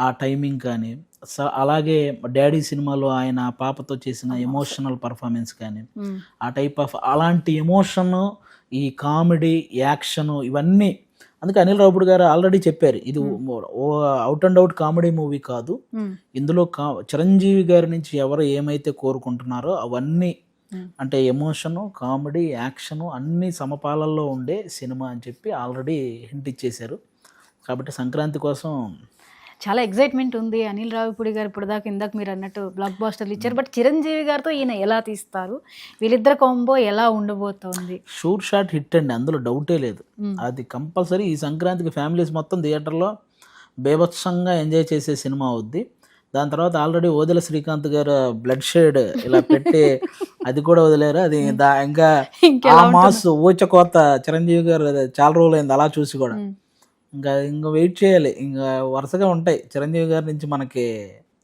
ఆ టైమింగ్ కానీ, అలాగే డాడీ సినిమాలో ఆయన పాపతో చేసిన ఎమోషనల్ పర్ఫార్మెన్స్ కానీ, ఆ టైప్ ఆఫ్ అలాంటి ఎమోషన్, ఈ కామెడీ, యాక్షన్ ఇవన్నీ. అందుకే అనిల్ రావిపూడి గారు ఆల్రెడీ చెప్పారు, ఇది out and out comedy movie కాదు, ఇందులో చిరంజీవి గారి నుంచి ఎవరు ఏమైతే కోరుకుంటున్నారో అవన్నీ, అంటే ఎమోషను, కామెడీ, యాక్షను అన్ని సమపాలల్లో ఉండే సినిమా అని చెప్పి ఆల్రెడీ హింట్ ఇచ్చేశారు. కాబట్టి సంక్రాంతి కోసం చాలా ఎక్సైట్మెంట్ ఉంది. అనిల్ రావిపూడి గారు ఇప్పటిదాకా ఇందాక మీరు అన్నట్టు బ్లాక్ బాస్టర్లు ఇచ్చారు. బట్ చిరంజీవి గారితో ఈయన ఎలా తీస్తారు, వీళ్ళిద్దరు కాంబో ఎలా ఉండబోతోంది? షూర్ షాట్ హిట్ అండి, అందులో డౌటే లేదు. అది కంపల్సరీ ఈ సంక్రాంతికి ఫ్యామిలీస్ మొత్తం థియేటర్లో బేభత్సంగా ఎంజాయ్ చేసే సినిమా అవుద్ది. దాని తర్వాత ఆల్రెడీ ఓదెల శ్రీకాంత్ గారు బ్లడ్ షేడ్ ఇలా పెట్టి అది కూడా వదిలేరు. అది ఇంకా ఆ మాస్ ఊచకోత చిరంజీవి గారు చాలా రోజులైంది అలా చూసి కూడా. ఇంకా వెయిట్ చేయాలి. ఇంకా వరుసగా ఉంటాయి చిరంజీవి గారి నుంచి మనకి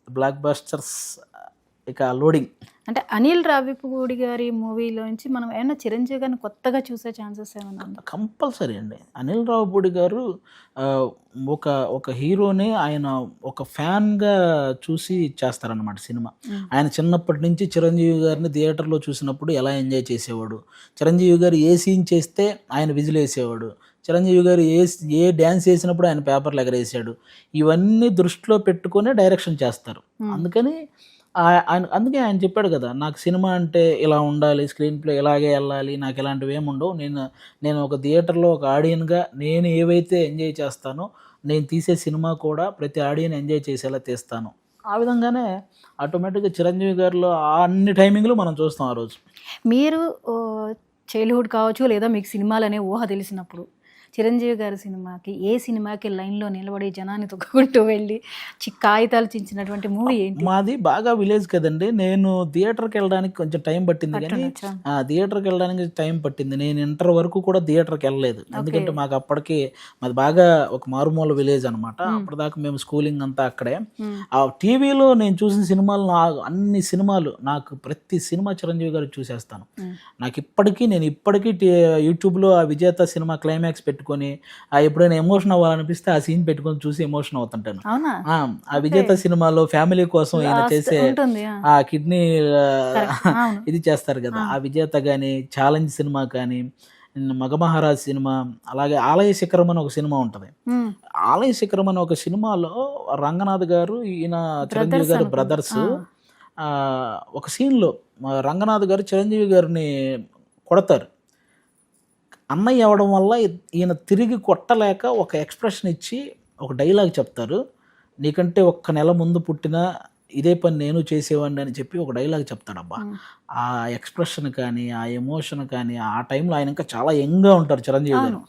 బ్లాక్ బస్టర్స్. ఇక లోడింగ్ అంటే అనిల్ రావిపూడి గారి మూవీలోంచి మనం ఏమైనా చిరంజీవి గారిని కొత్తగా చూసే ఛాన్సెస్ ఏమైనా ఉందా? కంపల్సరీ అండి. అనిల్ రావిపూడి గారు ఒక హీరోని ఆయన ఒక ఫ్యాన్గా చూసి చేస్తారన్నమాట సినిమా. ఆయన చిన్నప్పటి నుంచి చిరంజీవి గారిని థియేటర్లో చూసినప్పుడు ఎలా ఎంజాయ్ చేసేవాడు, చిరంజీవి గారు ఏ సీన్ చేస్తే ఆయన విజిల్ వేసేవాడు, చిరంజీవి గారు ఏ డ్యాన్స్ చేసినప్పుడు ఆయన పేపర్లు ఎగరేసాడు, ఇవన్నీ దృష్టిలో పెట్టుకొని డైరెక్షన్ చేస్తారు. అందుకే ఆయన చెప్పాడు కదా, నాకు సినిమా అంటే ఇలా ఉండాలి, స్క్రీన్ ప్లే ఇలాగే వెళ్ళాలి, నాకు ఇలాంటివి ఏమి ఉండవు, నేను ఒక థియేటర్లో ఒక ఆడియన్గా నేను ఏవైతే ఎంజాయ్ చేస్తానో నేను తీసే సినిమా కూడా ప్రతి ఆడియన్ ఎంజాయ్ చేసేలా తీస్తాను. ఆ విధంగానే ఆటోమేటిక్గా చిరంజీవి గారిలో అన్ని టైమింగ్లు మనం చూస్తాం. ఆ రోజు మీరు చైల్డ్హుడ్ కావచ్చు లేదా మీకు సినిమాలు అనే ఊహ తెలిసినప్పుడు చిరంజీవి గారి సినిమాకి ఏ సినిమాకి లైన్లో నిలబడి జనాన్ని తొక్కుకుంటూ వెళ్ళి కాగితాలు చించినటువంటి మూవీ ఏంటి? మాది బాగా విలేజ్ కదండి. నేను థియేటర్కి వెళ్ళడానికి కొంచెం టైం పట్టింది, కానీ థియేటర్కి వెళ్ళడానికి టైం పట్టింది. నేను ఇంటర్ వరకు కూడా థియేటర్కి వెళ్ళలేదు, ఎందుకంటే మాకు అప్పటికి మాది బాగా ఒక మారుమూల విలేజ్ అనమాట. అప్పటిదాకా మేము స్కూలింగ్ అంతా అక్కడే. ఆ టీవీలో నేను చూసిన సినిమాలు అన్ని సినిమాలు నాకు ప్రతి సినిమా చిరంజీవి గారు చూసేస్తాను. నేను ఇప్పటికీ యూట్యూబ్లో ఆ విజేత సినిమా క్లైమాక్స్ పెట్టుకొని ఎప్పుడైనా ఎమోషన్ అవ్వాలనిపిస్తే ఆ సీన్ పెట్టుకొని చూసి ఎమోషన్ అవుతుంటాను. ఆ విజేత సినిమాలో ఫ్యామిలీ కోసం ఈయన చేసే ఆ కిడ్నీ ఇది చేస్తారు కదా, ఆ విజేత కానీ, ఛాలెంజ్ సినిమా కానీ, మగమహారాజ్ సినిమా, అలాగే ఆలయ శిఖరం అని ఒక సినిమా ఉంటుంది. ఆలయ శిఖరం అని ఒక సినిమాలో రంగనాథ్ గారు ఈయన చిరంజీవి గారు బ్రదర్స్ ఒక సీన్లో రంగనాథ్ గారు చిరంజీవి గారిని కొడతారు. అన్నయ్య అవ్వడం వల్ల ఈయన తిరిగి కొట్టలేక ఒక ఎక్స్ప్రెషన్ ఇచ్చి ఒక డైలాగ్ చెప్తారు, నీకంటే ఒక్క నెల ముందు పుట్టిన ఇదే పని నేను చేసేవాడిని అని చెప్పి ఒక డైలాగ్ చెప్తాడబ్బా. ఆ ఎక్స్ప్రెషన్ కానీ, ఆ ఎమోషన్ కానీ, ఆ టైంలో ఆయన ఇంకా చాలా యంగ్గా ఉంటారు చిరంజీవి గారు.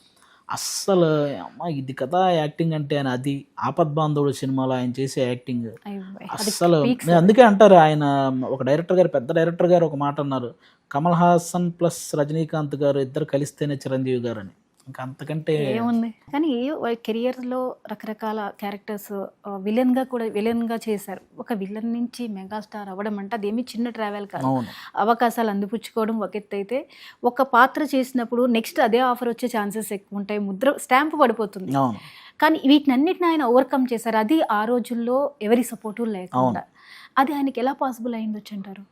అస్సలు అమ్మ ఇది కదా యాక్టింగ్ అంటే అని. అది ఆపద్బాంధవుడు సినిమాలో ఆయన చేసే యాక్టింగ్ అస్సలు. అందుకే అంటారు ఆయన ఒక డైరెక్టర్ గారు, పెద్ద డైరెక్టర్ గారు ఒక మాట అన్నారు, కమల్ హాసన్ ప్లస్ రజనీకాంత్ గారు ఇద్దరు కలిస్తేనే చిరంజీవి గారు అని. ఇంకా అంతకంటే ఏముంది. కానీ కెరియర్లో రకరకాల క్యారెక్టర్స్ విలన్గా చేశారు. ఒక విలన్ నుంచి మెగాస్టార్ అవ్వడం అంటే అదేమి చిన్న ట్రావెల్ కాదు. అవకాశాలు అందిపుచ్చుకోవడం ఒక ఎత్తు అయితే, ఒక పాత్ర చేసినప్పుడు నెక్స్ట్ అదే ఆఫర్ వచ్చే ఛాన్సెస్ ఎక్కువ ఉంటాయి, స్టాంప్ పడిపోతుంది. కానీ వీటినన్నిటిని ఆయన ఓవర్కమ్ చేశారు. అది ఆ రోజుల్లో ఎవరి సపోర్టు లేకుండా. అది ఆయనకి ఎలా పాసిబుల్ అయిందొచ్చు అంటారు?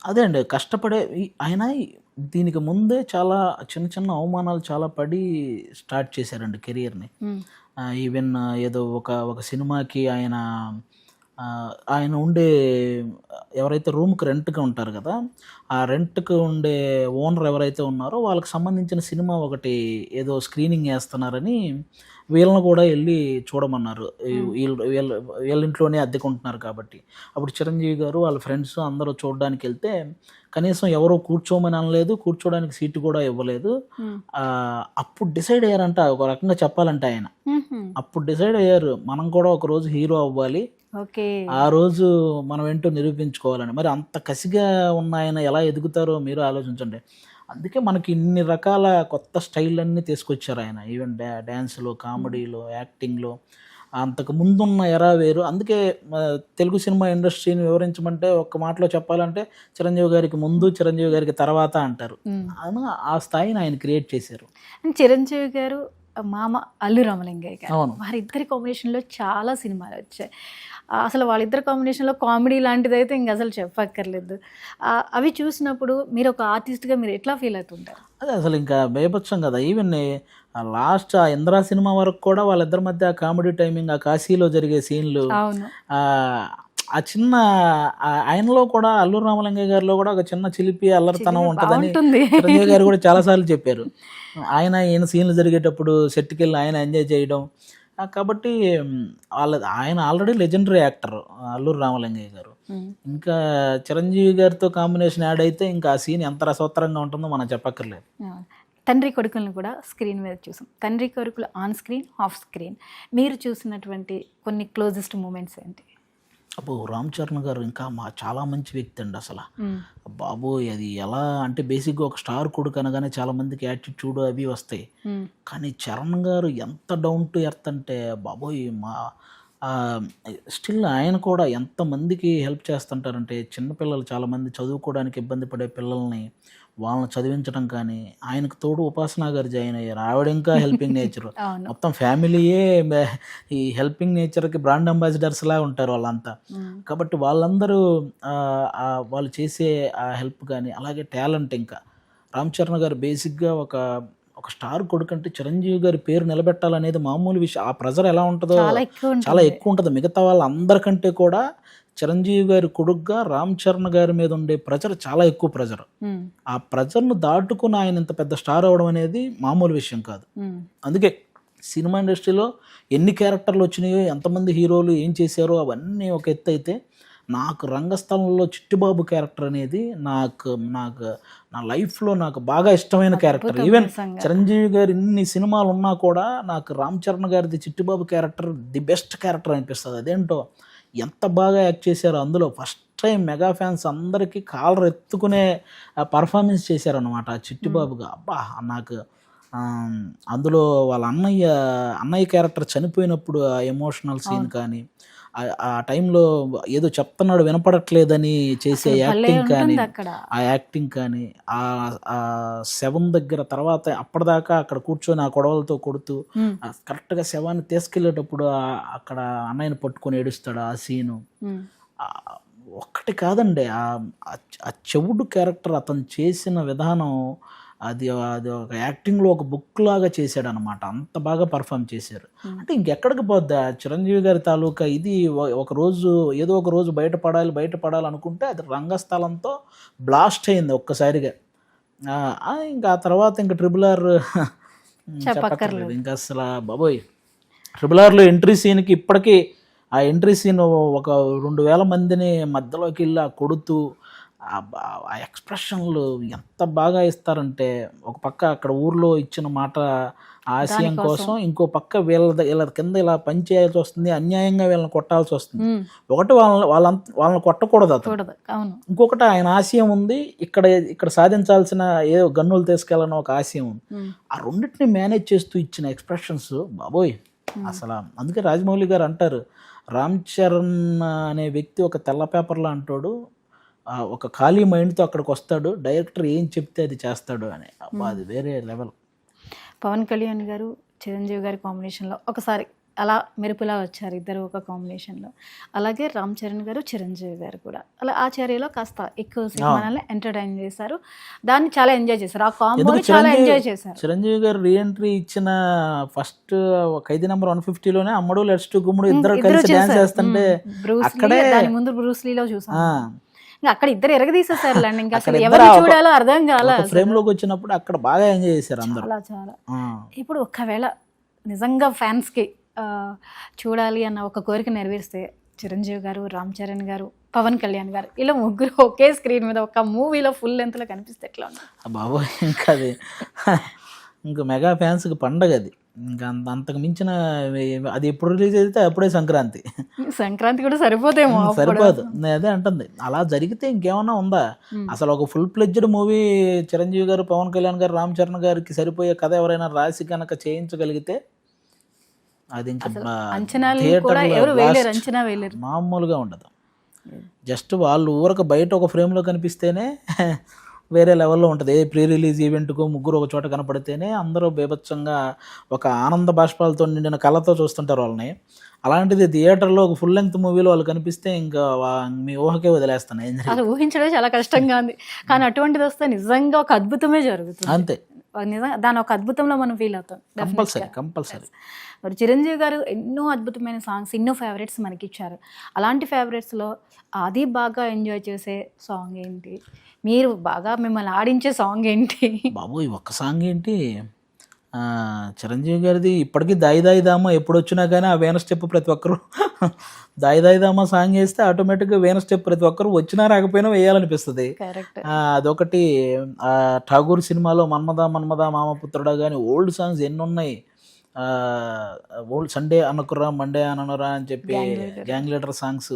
అదే అండి, కష్టపడే ఆయన దీనికి ముందే చాలా చిన్న చిన్న అవమానాలు చాలా పడి స్టార్ట్ చేశారండి కెరియర్ని. ఈవెన్ ఏదో ఒక సినిమాకి ఆయన ఉండే ఎవరైతే రూమ్కి రెంట్గా ఉంటారు కదా, ఆ రెంట్కి ఉండే ఓనర్ ఎవరైతే ఉన్నారో వాళ్ళకి సంబంధించిన సినిమా ఒకటి ఏదో స్క్రీనింగ్ చేస్తున్నారని వీళ్ళని కూడా వెళ్ళి చూడమన్నారు. వీళ్ళ ఇంట్లోనే అద్దెకుంటున్నారు కాబట్టి. అప్పుడు చిరంజీవి గారు వాళ్ళ ఫ్రెండ్స్ అందరూ చూడడానికి వెళ్తే కనీసం ఎవరో కూర్చోమని అనలేదు, కూర్చోడానికి సీటు కూడా ఇవ్వలేదు. అప్పుడు డిసైడ్ అయ్యారంట, ఒక రకంగా చెప్పాలంటే ఆయన అప్పుడు డిసైడ్ అయ్యారు, మనం కూడా ఒక రోజు హీరో అవ్వాలి, ఆ రోజు మనం ఏంటో నిరూపించుకోవాలని. మరి అంత కసిగా ఉన్న ఆయన ఎలా ఎదుగుతారో మీరు ఆలోచించండి. అందుకే మనకి ఇన్ని రకాల కొత్త స్టైల్ అన్నీ తీసుకొచ్చారు ఆయన. ఈవెన్ డ్యాన్స్లో, కామెడీలో, యాక్టింగ్లో. అంతకు ముందున్న ఎరా వేరు. అందుకే తెలుగు సినిమా ఇండస్ట్రీని వివరించమంటే ఒక్క మాటలో చెప్పాలంటే చిరంజీవి గారికి ముందు, చిరంజీవి గారికి తర్వాత అంటారు. ఆ స్థాయిని ఆయన క్రియేట్ చేశారు. చిరంజీవి గారు మామ అల్లు రామలింగయ్య గారు, వారిద్దరి కాంబినేషన్లో చాలా సినిమాలు వచ్చాయి. అసలు వాళ్ళిద్దరు కాంబినేషన్లో కామెడీ లాంటిది అయితే ఇంక అసలు చెప్పక్కర్లేదు. అవి చూసినప్పుడు మీరు ఒక ఆర్టిస్ట్గా మీరు ఎట్లా ఫీల్ అవుతుంటారు? అదే అసలు ఇంకా బేబత్సం కదా. ఈవెన్ లాస్ట్ ఆ ఇంద్రా సినిమా వరకు కూడా వాళ్ళిద్దరి మధ్య ఆ కామెడీ టైమింగ్, ఆ కాశీలో జరిగే సీన్లు, ఆ చిన్న ఆయనలో కూడా అల్లు రామలింగయ్య గారిలో కూడా ఒక చిన్న చిలిపి అల్లరితనం ఉంటుందని చిరంజీవి గారు కూడా చాలాసార్లు చెప్పారు. ఈయన సీన్లు జరిగేటప్పుడు సెట్కి వెళ్ళి ఆయన ఎంజాయ్ చేయడం, కాబట్టి ఆయన already legendary actor Alluri Ramalingaiah గారు. ఇంకా చిరంజీవి గారితో కాంబినేషన్ యాడ్ అయితే ఇంకా ఆ సీన్ ఎంత రసవత్తరంగా ఉంటుందో మనం చెప్పక్కర్లేదు. తండ్రి కొడుకులను కూడా స్క్రీన్ మీద చూసాం. తండ్రి కొడుకులు ఆన్ స్క్రీన్, ఆఫ్ స్క్రీన్. మీరు చూసినటువంటి కొన్ని క్లోజెస్ట్ మూమెంట్స్ ఏంటి? అబ్బో, రామ్ చరణ్ గారు ఇంకా చాలా మంచి వ్యక్తి అండి అసలు. బాబోయ్, అది ఎలా అంటే బేసిక్గా ఒక స్టార్ కొడుకు అనగానే చాలా మందికి యాటిట్యూడ్ అవి వస్తాయి. కానీ చరణ్ గారు ఎంత డౌన్ టు ఎర్త్ అంటే బాబోయ్, స్టిల్ ఆయన కూడా ఎంతమందికి హెల్ప్ చేస్తుంటారంటే, చిన్నపిల్లలు చాలామంది చదువుకోవడానికి ఇబ్బంది పడే పిల్లల్ని వాళ్ళని చదివించడం కానీ, ఆయనకు తోడు ఉపాసన గారు జాయిన్ అయ్యారు. ఆవిడ ఇంకా హెల్పింగ్ నేచర్. మొత్తం ఫ్యామిలీయే ఈ హెల్పింగ్ నేచర్కి బ్రాండ్ అంబాసిడర్స్ లా ఉంటారు వాళ్ళంతా. కాబట్టి వాళ్ళందరూ వాళ్ళు చేసే ఆ హెల్ప్ కానీ, అలాగే టాలెంట్. ఇంకా రామ్ చరణ్ గారు బేసిక్గా ఒక స్టార్ కొడుకు అంటే చిరంజీవి గారి పేరు నిలబెట్టాలనేది మామూలు విషయం. ఆ ప్రెజర్ ఎలా ఉంటుందో చాలా ఎక్కువ ఉంటుంది. మిగతా వాళ్ళందరికంటే కూడా చిరంజీవి గారి కొడుకుగా రామ్ చరణ్ గారి మీద ఉండే ప్రెజర్ చాలా ఎక్కువ ప్రెజర్. ఆ ప్రెజర్ను దాటుకుని ఆయన ఇంత పెద్ద స్టార్ అవ్వడం అనేది మామూలు విషయం కాదు. అందుకే సినిమా ఇండస్ట్రీలో ఎన్ని క్యారెక్టర్లు వచ్చినాయో, ఎంతమంది హీరోలు ఏం చేశారో అవన్నీ ఒక ఎత్తు అయితే, నాకు రంగస్థలంలో చిట్టిబాబు క్యారెక్టర్ అనేది నాకు నా లైఫ్లో నాకు బాగా ఇష్టమైన క్యారెక్టర్. ఈవెన్ చిరంజీవి గారు ఇన్ని సినిమాలు ఉన్నా కూడా నాకు రామ్ చరణ్ గారిది Chittibabu character the best character అనిపిస్తుంది. అదేంటో ఎంత బాగా యాక్ట్ చేశారో. అందులో ఫస్ట్ టైం మెగా ఫ్యాన్స్ అందరికీ కాలర్ ఎత్తుకునే పర్ఫార్మెన్స్ చేశారనమాట చిట్టిబాబుగా. అబ్బా, నాకు అందులో వాళ్ళ అన్నయ్య క్యారెక్టర్ చనిపోయినప్పుడు ఆ ఎమోషనల్ సీన్ కానీ, ఆ టైంలో ఏదో చెప్తున్నాడు వినపడట్లేదని చేసే యాక్టింగ్ కానీ, ఆ శవం దగ్గర తర్వాత అప్పటిదాకా అక్కడ కూర్చొని ఆ కొడవలతో కొడుతూ కరెక్ట్గా శవాన్ని తీసుకెళ్లేటప్పుడు అక్కడ అన్నయ్యని పట్టుకొని ఏడుస్తాడు. ఆ సీను ఒక్కటి కాదండి, ఆ చెవుడు క్యారెక్టర్ అతను చేసిన విధానం అది ఒక యాక్టింగ్లో ఒక బుక్ లాగా చేశాడు అనమాట. అంత బాగా పర్ఫామ్ చేశారు. అంటే ఇంకెక్కడికి పోద్దా చిరంజీవి గారి తాలూకా ఇది. ఏదో ఒక రోజు బయటపడాలి అనుకుంటే అది రంగస్థలంతో బ్లాస్ట్ అయింది ఒక్కసారిగా. ఇంకా ఆ తర్వాత ఇంకా RRR చెప్పక్కర్లేదు. ఇంకా అసలు బాబోయ్, RRRలో ఎంట్రీ సీన్కి ఇప్పటికీ ఆ ఎంట్రీ సీన్ ఒక 2000 మందిని మధ్యలోకి వెళ్ళి కొడుతూ ఆ ఎక్స్ప్రెషన్లు ఎంత బాగా ఇస్తారంటే, ఒక పక్క అక్కడ ఊర్లో ఇచ్చిన మాట ఆశయం కోసం, ఇంకో పక్క వీళ్ళ కింద ఇలా పని చేయాల్సి వస్తుంది, అన్యాయంగా వీళ్ళని కొట్టాల్సి వస్తుంది. ఒకటి వాళ్ళని కొట్టకూడదు అతను, ఇంకొకటి ఆయన ఆశయం ఉంది, ఇక్కడ సాధించాల్సిన ఏదో గన్నులు తీసుకెళ్ళాలని ఒక ఆశయం ఉంది. ఆ రెండింటిని మేనేజ్ చేస్తూ ఇచ్చిన ఎక్స్ప్రెషన్స్ బాబోయ్ అసలు. అందుకే రాజమౌళి గారు అంటారు, రామ్ చరణ్ అనే వ్యక్తి ఒక తెల్ల పేపర్లా అంటాడు, ఒక ఖాళీ మైండ్తో అక్కడికి వస్తాడు, డైరెక్టర్ ఏం చెప్తే అది చేస్తాడు అని. అబ్బా, అది వేరే లెవెల్. పవన్ కళ్యాణ్ గారు చిరంజీవి గారి కాంబినేషన్లో ఒకసారి అలా మెరుపులా వచ్చారు ఇద్దరు ఒక కాంబినేషన్లో. అలాగే రామ్ చరణ్ గారు చిరంజీవి గారు కూడా అలా ఆ చర్యలో కాస్త ఎక్కువ సినిమాలని ఎంటర్టైన్ చేశారు, దాన్ని చాలా ఎంజాయ్ చేశారు. ఆ కాంబో చాలా ఎంజాయ్ చేశారు. చిరంజీవి గారు రీఎంట్రీ ఇచ్చిన ఫస్ట్ ఖైదీ నెంబర్ 150లోనే అమ్మడు లెట్స్ టు గుమ్మడు ఇద్దరు కలిసి డాన్స్ చేస్తుంటే అక్కడే, దాని ముందు బ్రూస్లీలో చూసాం, అక్కడ ఇద్దరు ఎరగదీసేసారు. ఇంకా అసలు ఎవరు చూడాలో అర్థం కాలే. ఫ్రేమ్ లోకి వచ్చినప్పుడు అక్కడ బాగా ఎంజాయ్ చేశారు అందరూ. చాలా. ఇప్పుడు ఒకవేళ నిజంగా ఫ్యాన్స్ కి చూడాలి అన్న ఒక కోరిక నెరవేరిస్తే చిరంజీవి గారు, రామ్ చరణ్ గారు, పవన్ కళ్యాణ్ గారు ఇలా ముగ్గురు ఒకే స్క్రీన్ మీద ఒక మూవీలో ఫుల్ లెంత్ లో కనిపిస్తే ఎట్లా ఉంటుంది? బాబోయ్, ఇంకా అది ఇంకా మెగా ఫ్యాన్స్కి పండగ అది. ఇంకా అంతకు మించిన అది ఎప్పుడు రిలీజ్ అయితే అప్పుడే సంక్రాంతి కూడా సరిపోదు. అదే అంటుంది. అలా జరిగితే ఇంకేమన్నా ఉందా అసలు? ఒక ఫుల్ ప్లెడ్జ్డ్ మూవీ చిరంజీవి గారు, పవన్ కళ్యాణ్ గారు, రామ్ చరణ్ గారికి సరిపోయే కథ ఎవరైనా రాసి కనుక చేయించగలిగితే అది ఇంకా మామూలుగా ఉండదు. జస్ట్ వాళ్ళు ఊరకు బయట ఒక ఫ్రేమ్లో కనిపిస్తేనే వేరే లెవెల్లో ఉంటుంది. ఏ ప్రీ రిలీజ్ ఈవెంట్కు ముగ్గురు ఒక చోట కనపడితేనే అందరూ బీభత్సంగా ఒక ఆనంద బాష్పాలతో నిండిన కళతో చూస్తుంటారు వాళ్ళని. అలాంటిది థియేటర్లో ఒక ఫుల్ లెంగ్త్ మూవీలో వాళ్ళు కనిపిస్తే ఇంకా మీ ఊహకే వదిలేస్తాను. అది ఊహించడం చాలా కష్టంగా ఉంది, కానీ అటువంటిది వస్తే నిజంగా ఒక అద్భుతమే జరుగుతుంది. అంతే, నిజంగా దాని ఒక అద్భుతంలో మనం ఫీల్ అవుతాం కంపల్సరీ. మరి చిరంజీవి గారు ఎన్నో అద్భుతమైన సాంగ్స్, ఎన్నో ఫేవరెట్స్ మనకి ఇచ్చారు. అలాంటి ఫేవరెట్స్లో అది బాగా ఎంజాయ్ చేసే సాంగ్ ఏంటి? మీరు బాగా మిమ్మల్ని ఆడించే సాంగ్ ఏంటి? బాబు ఒక్క సాంగ్ ఏంటి, చిరంజీవి గారిది ఇప్పటికీ దాయి దాయి దామ ఎప్పుడు వచ్చినా కానీ ఆ వేన స్టెప్ ప్రతి ఒక్కరు దాయి దాయి దామ సాంగ్ వేస్తే ఆటోమేటిక్గా వేన స్టెప్ ప్రతి ఒక్కరు వచ్చినా రాకపోయినా వేయాలనిపిస్తుంది. కరెక్ట్. అదొకటి. ఠాగూర్ సినిమాలో మన్మద మన్మద మామపుత్రుడా కానీ ఓల్డ్ సాంగ్స్ ఎన్ని ఉన్నాయి. ఓల్డ్ సండే అనకురా మండే అననురా అని చెప్పి గ్యాంగ్ లీడర్ సాంగ్స్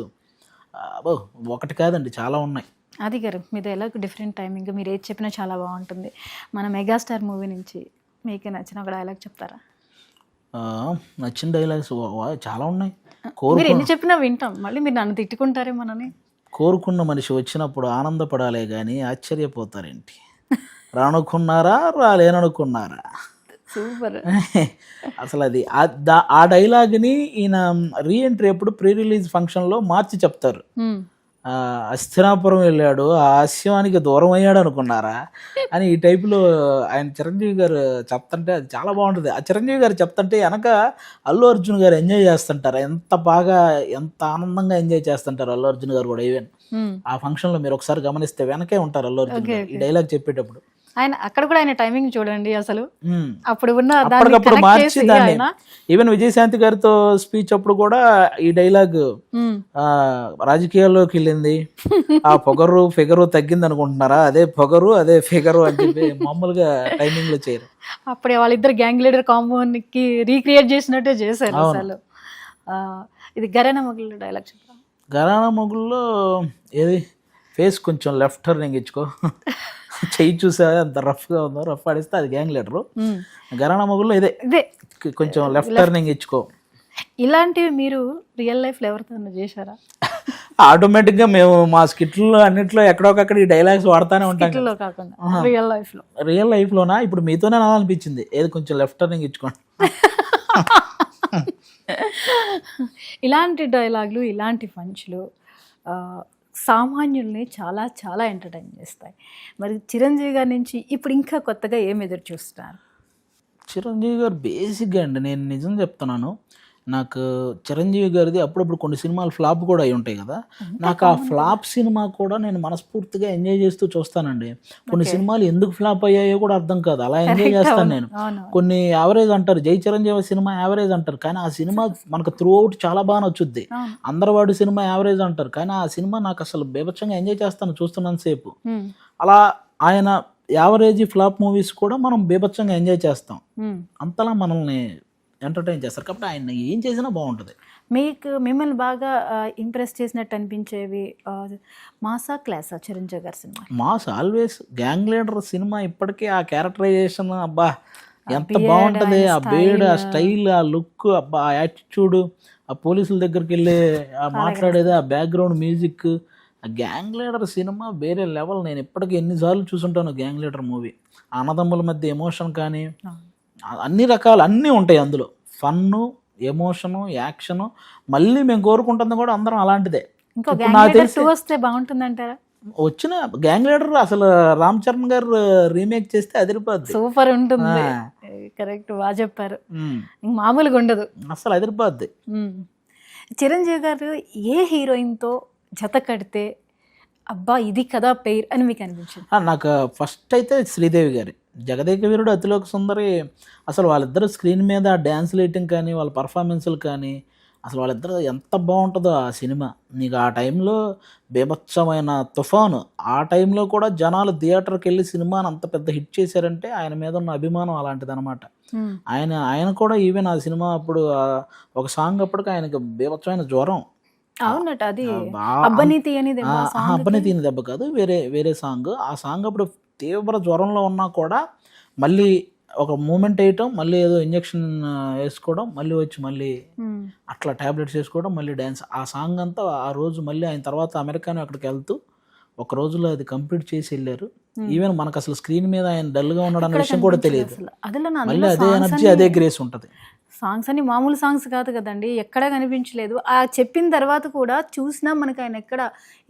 అబ్బో ఒకటి కాదండి, చాలా ఉన్నాయి. అది గారు మీది ఎలా డిఫరెంట్ టైమింగ్, మీరు ఏది చెప్పినా చాలా బాగుంటుంది. మన మెగాస్టార్ మూవీ నుంచి మీకు నచ్చిన ఒక డైలాగ్ చెప్తారా? నచ్చిన డైలాగ్స్ చాలా ఉన్నాయి. మీరు ఎన్ని చెప్పినా వింటాం, మళ్ళీ మీరు నన్ను తిట్టుకుంటారే మనని. కోరుకున్న మనిషి వచ్చినప్పుడు ఆనందపడాలే కానీ ఆశ్చర్యపోతారేంటి, రానుకున్నారా రాలేననుకున్నారా. సూపర్. అసలు అది ఆ డైలాగ్ని ఈయన రీఎంట్రీ ఎప్పుడు ప్రీ రిలీజ్ ఫంక్షన్లో మార్చి చెప్తారు. అస్థినాపురం వెళ్ళాడు, ఆ హాస్యానికి దూరం అయ్యాడు అనుకున్నారా అని ఈ టైపులో ఆయన చిరంజీవి గారు చెప్తుంటే అది చాలా బాగుంటుంది. ఆ చిరంజీవి గారు చెప్తుంటే వెనక అల్లు అర్జున్ గారు ఎంజాయ్ చేస్తుంటారు. ఎంత బాగా ఎంత ఆనందంగా ఎంజాయ్ చేస్తుంటారు అల్లు అర్జున్ గారు కూడా. ఈవెన్ ఆ ఫంక్షన్లో మీరు ఒకసారి గమనిస్తే వెనకే ఉంటారు అల్లు అర్జున్ గారు ఈ డైలాగ్ చెప్పేటప్పుడు. ఆయన అక్కడ కూడా ఆయన టైమింగ్ చూడండి అసలు. అప్పుడు ఉన్న అప్పటికప్పుడు మార్చి దాన్ని ఈవెన్ విజయశాంతి గారితో స్పీచ్ అప్పుడు కూడా ఈ డైలాగ్ రాజకీయాల్లోకి వెళ్ళింది, ఆ పొగరు ఫిగరు తగ్గింది అనుకుంటున్నారా, అదే పొగరు అదే ఫిగరు అని చెప్పి మామూలుగా టైమింగ్ లో చేయరు. అప్పుడే వాళ్ళిద్దరు గ్యాంగ్ లీడర్ కాంబోకి రీక్రియేట్ చేసినట్టే చేశారు అసలు. ఇది గరానా మొగుల్లో డైలాగ్ చెప్పారు. గరానా మొగుల్లో ఏది ఫేస్ కొంచెం లెఫ్ట్ టర్నింగ్ ఇచ్చుకో, చెయ్యి చూసా అంత రఫ్గా ఉందో, రఫ్ ఆడిస్తే అది గ్యాంగ్ లీడరు. గరానా మొగుల్లో ఇదే కొంచెం లెఫ్ట్ టర్నింగ్ ఇచ్చుకో. ఇలాంటివి మీరు రియల్ లైఫ్లో ఎవరితో చేశారా? ఆటోమేటిక్గా మేము మా స్కిట్లో అన్నిట్లో ఎక్కడొకక్కడ ఈ డైలాగ్స్ వాడుతూనే ఉంటాం. కాకుండా రియల్ లైఫ్లోనా ఇప్పుడు మీతోనే అనిపించింది, ఏది కొంచెం లెఫ్ట్ టర్నింగ్ ఇచ్చుకోండి. ఇలాంటి డైలాగులు ఇలాంటి పంచులు సామాన్యుల్ని చాలా చాలా ఎంటర్టైన్ చేస్తాయి. మరి చిరంజీవి గారి నుంచి ఇప్పుడు ఇంకా కొత్తగా ఏం ఎదురు చూస్తున్నారు? చిరంజీవి గారు బేసిక్గా అండి, నేను నిజం చెప్తున్నాను, నాకు చిరంజీవి గారిది అప్పుడప్పుడు కొన్ని సినిమాలు ఫ్లాప్ కూడా అయి ఉంటాయి కదా, నాకు ఆ ఫ్లాప్ సినిమా కూడా నేను మనస్ఫూర్తిగా ఎంజాయ్ చేస్తూ చూస్తానండి. కొన్ని సినిమాలు ఎందుకు ఫ్లాప్ అయ్యాయో కూడా అర్థం కాదు, అలా ఎంజాయ్ చేస్తాను నేను. కొన్ని యావరేజ్ అంటారు, జై చిరంజీవి సినిమా యావరేజ్ అంటారు, కానీ ఆ సినిమా మనకు త్రూ అవుట్ చాలా బాగా నచ్చుద్ది. అందరవాడు సినిమా యావరేజ్ అంటారు, కానీ ఆ సినిమా నాకు అసలు బీభత్సంగా ఎంజాయ్ చేస్తాను చూస్తున్నంత సేపు. అలా ఆయన యావరేజ్ ఫ్లాప్ మూవీస్ కూడా మనం బీభత్సంగా ఎంజాయ్ చేస్తాం, అంతలా మనల్ని ఎంటర్టైన్ చేస్తారు. కాబట్టి ఆయన ఏం చేసినా బాగుంటుంది. మిమ్మల్ని బాగా ఇంప్రెస్ చేసినట్టు అనిపించేవి మాసా క్లాసా చిరంజీవి గారి cinema? Mass always. Gang leader cinema ఇప్పటికీ ఆ క్యారెక్టరైజేషన్ అబ్బా ఎంత బాగుంటుంది, ఆ బేడ్, ఆ స్టైల్, ఆ లుక్, అబ్బా ఆ యాటిట్యూడ్, ఆ పోలీసుల దగ్గరికి వెళ్ళి మాట్లాడేది, ఆ బ్యాక్గ్రౌండ్ మ్యూజిక్, ఆ గ్యాంగ్ లీడర్ సినిమా వేరే లెవెల్. నేను ఇప్పటికీ ఎన్నిసార్లు చూసుంటాను గ్యాంగ్ లీడర్ మూవీ. అన్నదమ్ముల మధ్య ఎమోషన్ కానీ అన్ని రకాలు అన్నీ ఉంటాయి అందులో, ఫన్ను, ఎమోషను, యాక్షను. మళ్ళీ మేము కోరుకుంటుంది కూడా అందరం అలాంటిదే. నాకు తెలిసి వస్తే బాగుంటుందంటారా? వచ్చిన గ్యాంగ్ లీడర్ అసలు రామ్ చరణ్ గారు రీమేక్ చేస్తే అదిరిపోద్ది, సూపర్ ఉంటుంది. కరెక్ట్, బాగా చెప్పారు, మామూలుగా ఉండదు అసలు, అదిరిపోద్ది. చిరంజీవి గారు ఏ హీరోయిన్తో జత కడితే అబ్బా ఇది కదా పేరు అని మీకు అనిపించింది? నాకు ఫస్ట్ అయితే శ్రీదేవి గారి జగదేక వీరుడు అతిలోక సుందరి. అసలు వాళ్ళిద్దరు స్క్రీన్ మీద డ్యాన్స్ రేటింగ్ కానీ వాళ్ళ పర్ఫార్మెన్స్లు కానీ అసలు వాళ్ళిద్దరు ఎంత బాగుంటుందో ఆ సినిమా. నీకు ఆ టైంలో బీభత్సమైన తుఫాను, ఆ టైంలో కూడా జనాలు థియేటర్కి వెళ్ళి సినిమాని అంత పెద్ద హిట్ చేశారంటే ఆయన మీద ఉన్న అభిమానం అలాంటిది అనమాట. ఆయన కూడా ఈవెన్ ఆ సినిమా అప్పుడు ఒక సాంగ్ అప్పటికి ఆయనకి బీభత్సమైన జ్వరం. అవునట, అది అబ్బనీతి దెబ్బ కాదు, వేరే సాంగ్. ఆ సాంగ్ అప్పుడు తీవ్ర జ్వరంలో ఉన్నా కూడా మళ్ళీ ఒక మూమెంట్ వేయటం, మళ్ళీ ఏదో ఇంజక్షన్ వేసుకోవడం, మళ్ళీ వచ్చి మళ్ళీ అట్లా ట్యాబ్లెట్స్ వేసుకోవడం, మళ్ళీ డ్యాన్స్. ఆ సాంగ్ అంతా ఆ రోజు మళ్ళీ ఆయన తర్వాత అమెరికాను అక్కడికి వెళ్తూ ఒక రోజులో అది కంప్లీట్ చేసి వెళ్ళారు. ఈవెన్ మనకు అసలు స్క్రీన్ మీద ఆయన డల్గా ఉన్నాడు అన్న విషయం కూడా తెలియదు. మళ్ళీ అదే ఎనర్జీ, అదే గ్రేస్ ఉంటుంది. సాంగ్స్ అని మామూలు సాంగ్స్ కాదు కదండి, ఎక్కడా కనిపించలేదు. ఆ చెప్పిన తర్వాత కూడా చూసినా మనకి ఆయన ఎక్కడ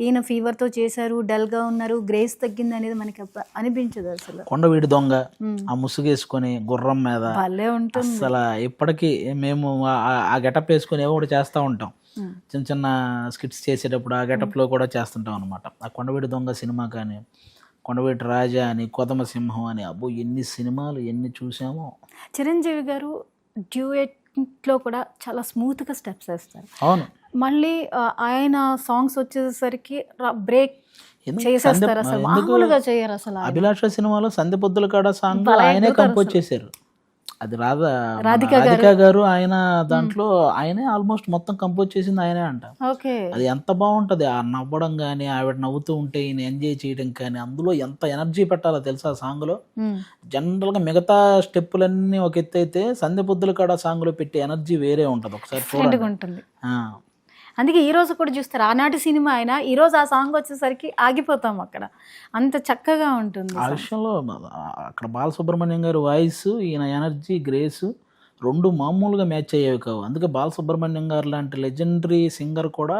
ఈయన ఫీవర్తో చేశారు, డల్గా ఉన్నారు, గ్రేస్ తగ్గింది అనేది మనకి అనిపించదు అసలు. కొండవీడి దొంగ ఆ ముసుగేసుకొని గుర్రం మీద భలే ఉంటుంది అసలు. ఇప్పటికీ మేము ఆ గెటప్ వేసుకొని ఏవో ఒకటి చేస్తూ ఉంటాం, చిన్న చిన్న స్కిట్స్ చేసేటప్పుడు ఆ గెటప్లో కూడా చేస్తుంటాం అనమాట. ఆ కొండవీడి దొంగ సినిమా కానీ కొండవీటి రాజా అని, కొదమ సింహం అని, అబ్బో ఎన్ని సినిమాలు ఎన్ని చూసామో. చిరంజీవి గారు డ్యూయెట్లో కూడా చాలా స్మూత్గా స్టెప్స్ వేస్తారు. అవును. మళ్ళీ ఆయన సాంగ్స్ వచ్చేసరికి బ్రేక్ ఎందుకు చేసేస్తారు, అసలు మామూలుగా చేయరు అసలు. అభిలాష సినిమాలో సంధ్య పొద్దుల కాడ సాంగ్ భలే ఆయనే ఎగురుతారు కంపోజ్ అసలు. చేశారు. అది రాధిక రాధికా గారు ఆయన దాంట్లో ఆయనే ఆల్మోస్ట్ మొత్తం కంపోజ్ చేసింది ఆయనే అంట. ఓకే. అది ఎంత బాగుంటది ఆ నవ్వడం కానీ, ఆవిడ నవ్వుతూ ఉంటే ఈయన ఎంజాయ్ చేయడం కానీ, అందులో ఎంత ఎనర్జీ పెట్టాలో తెలుసా ఆ సాంగ్లో. జనరల్గా మిగతా స్టెప్పులన్నీ ఒక ఎత్తు అయితే సంధ్య పొద్దుల కాడ సాంగ్లో పెట్టే ఎనర్జీ వేరే ఉంటుంది, ఒకసారి చూడండి. ఉంటుంది. ఆ, అందుకే ఈ రోజు కూడా చూస్తారు, ఆనాటి సినిమా అయినా ఈ రోజు ఆ సాంగ్ వచ్చేసరికి ఆగిపోతాం అక్కడ, అంత చక్కగా ఉంటుంది. ఆ విషయంలో అక్కడ బాలసుబ్రహ్మణ్యం గారి వాయిస్, ఈయన ఎనర్జీ, గ్రేస్ రెండు మామూలుగా మ్యాచ్ అయ్యేవి కావు. అందుకే బాలసుబ్రహ్మణ్యం గారు లాంటి లెజెండరీ సింగర్ కూడా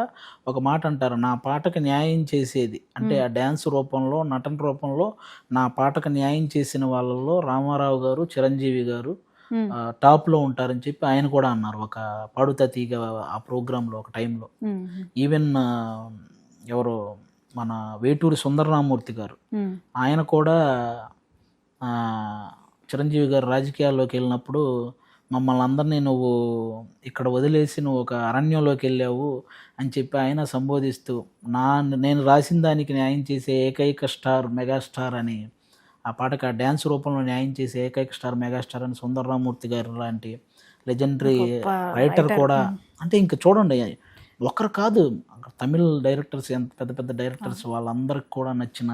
ఒక మాట అంటారు, నా పాటకు న్యాయం చేసేది అంటే ఆ డ్యాన్స్ రూపంలో, నటన రూపంలో నా పాటకు న్యాయం చేసిన వాళ్ళలో రామారావు గారు, చిరంజీవి గారు టాప్లో ఉంటారని చెప్పి ఆయన కూడా అన్నారు ఒక పాడుతా తీగ ఆ ప్రోగ్రాంలో ఒక టైంలో. ఈవెన్ ఎవరో మన వేటూరి సుందరరామూర్తి గారు, ఆయన కూడా చిరంజీవి గారు రాజకీయాల్లోకి వెళ్ళినప్పుడు మమ్మల్ని అందరినీ నువ్వు ఇక్కడ వదిలేసి నువ్వు ఒక అరణ్యంలోకి వెళ్ళావు అని చెప్పి ఆయన సంబోధిస్తూ, నేను రాసిన దానికి న్యాయం చేసే ఏకైక స్టార్, మెగాస్టార్ అని, ఆ పాటకు ఆ డ్యాన్స్ రూపంలో న్యాయం చేసే ఏకైక స్టార్, మెగాస్టార్ అని సుందరరామూర్తి గారు లాంటి లెజెండరీ రైటర్ కూడా. అంటే ఇంకా చూడండి, ఒకరు కాదు, తమిళ్ డైరెక్టర్స్, ఎంత పెద్ద పెద్ద డైరెక్టర్స్ వాళ్ళందరికి కూడా నచ్చిన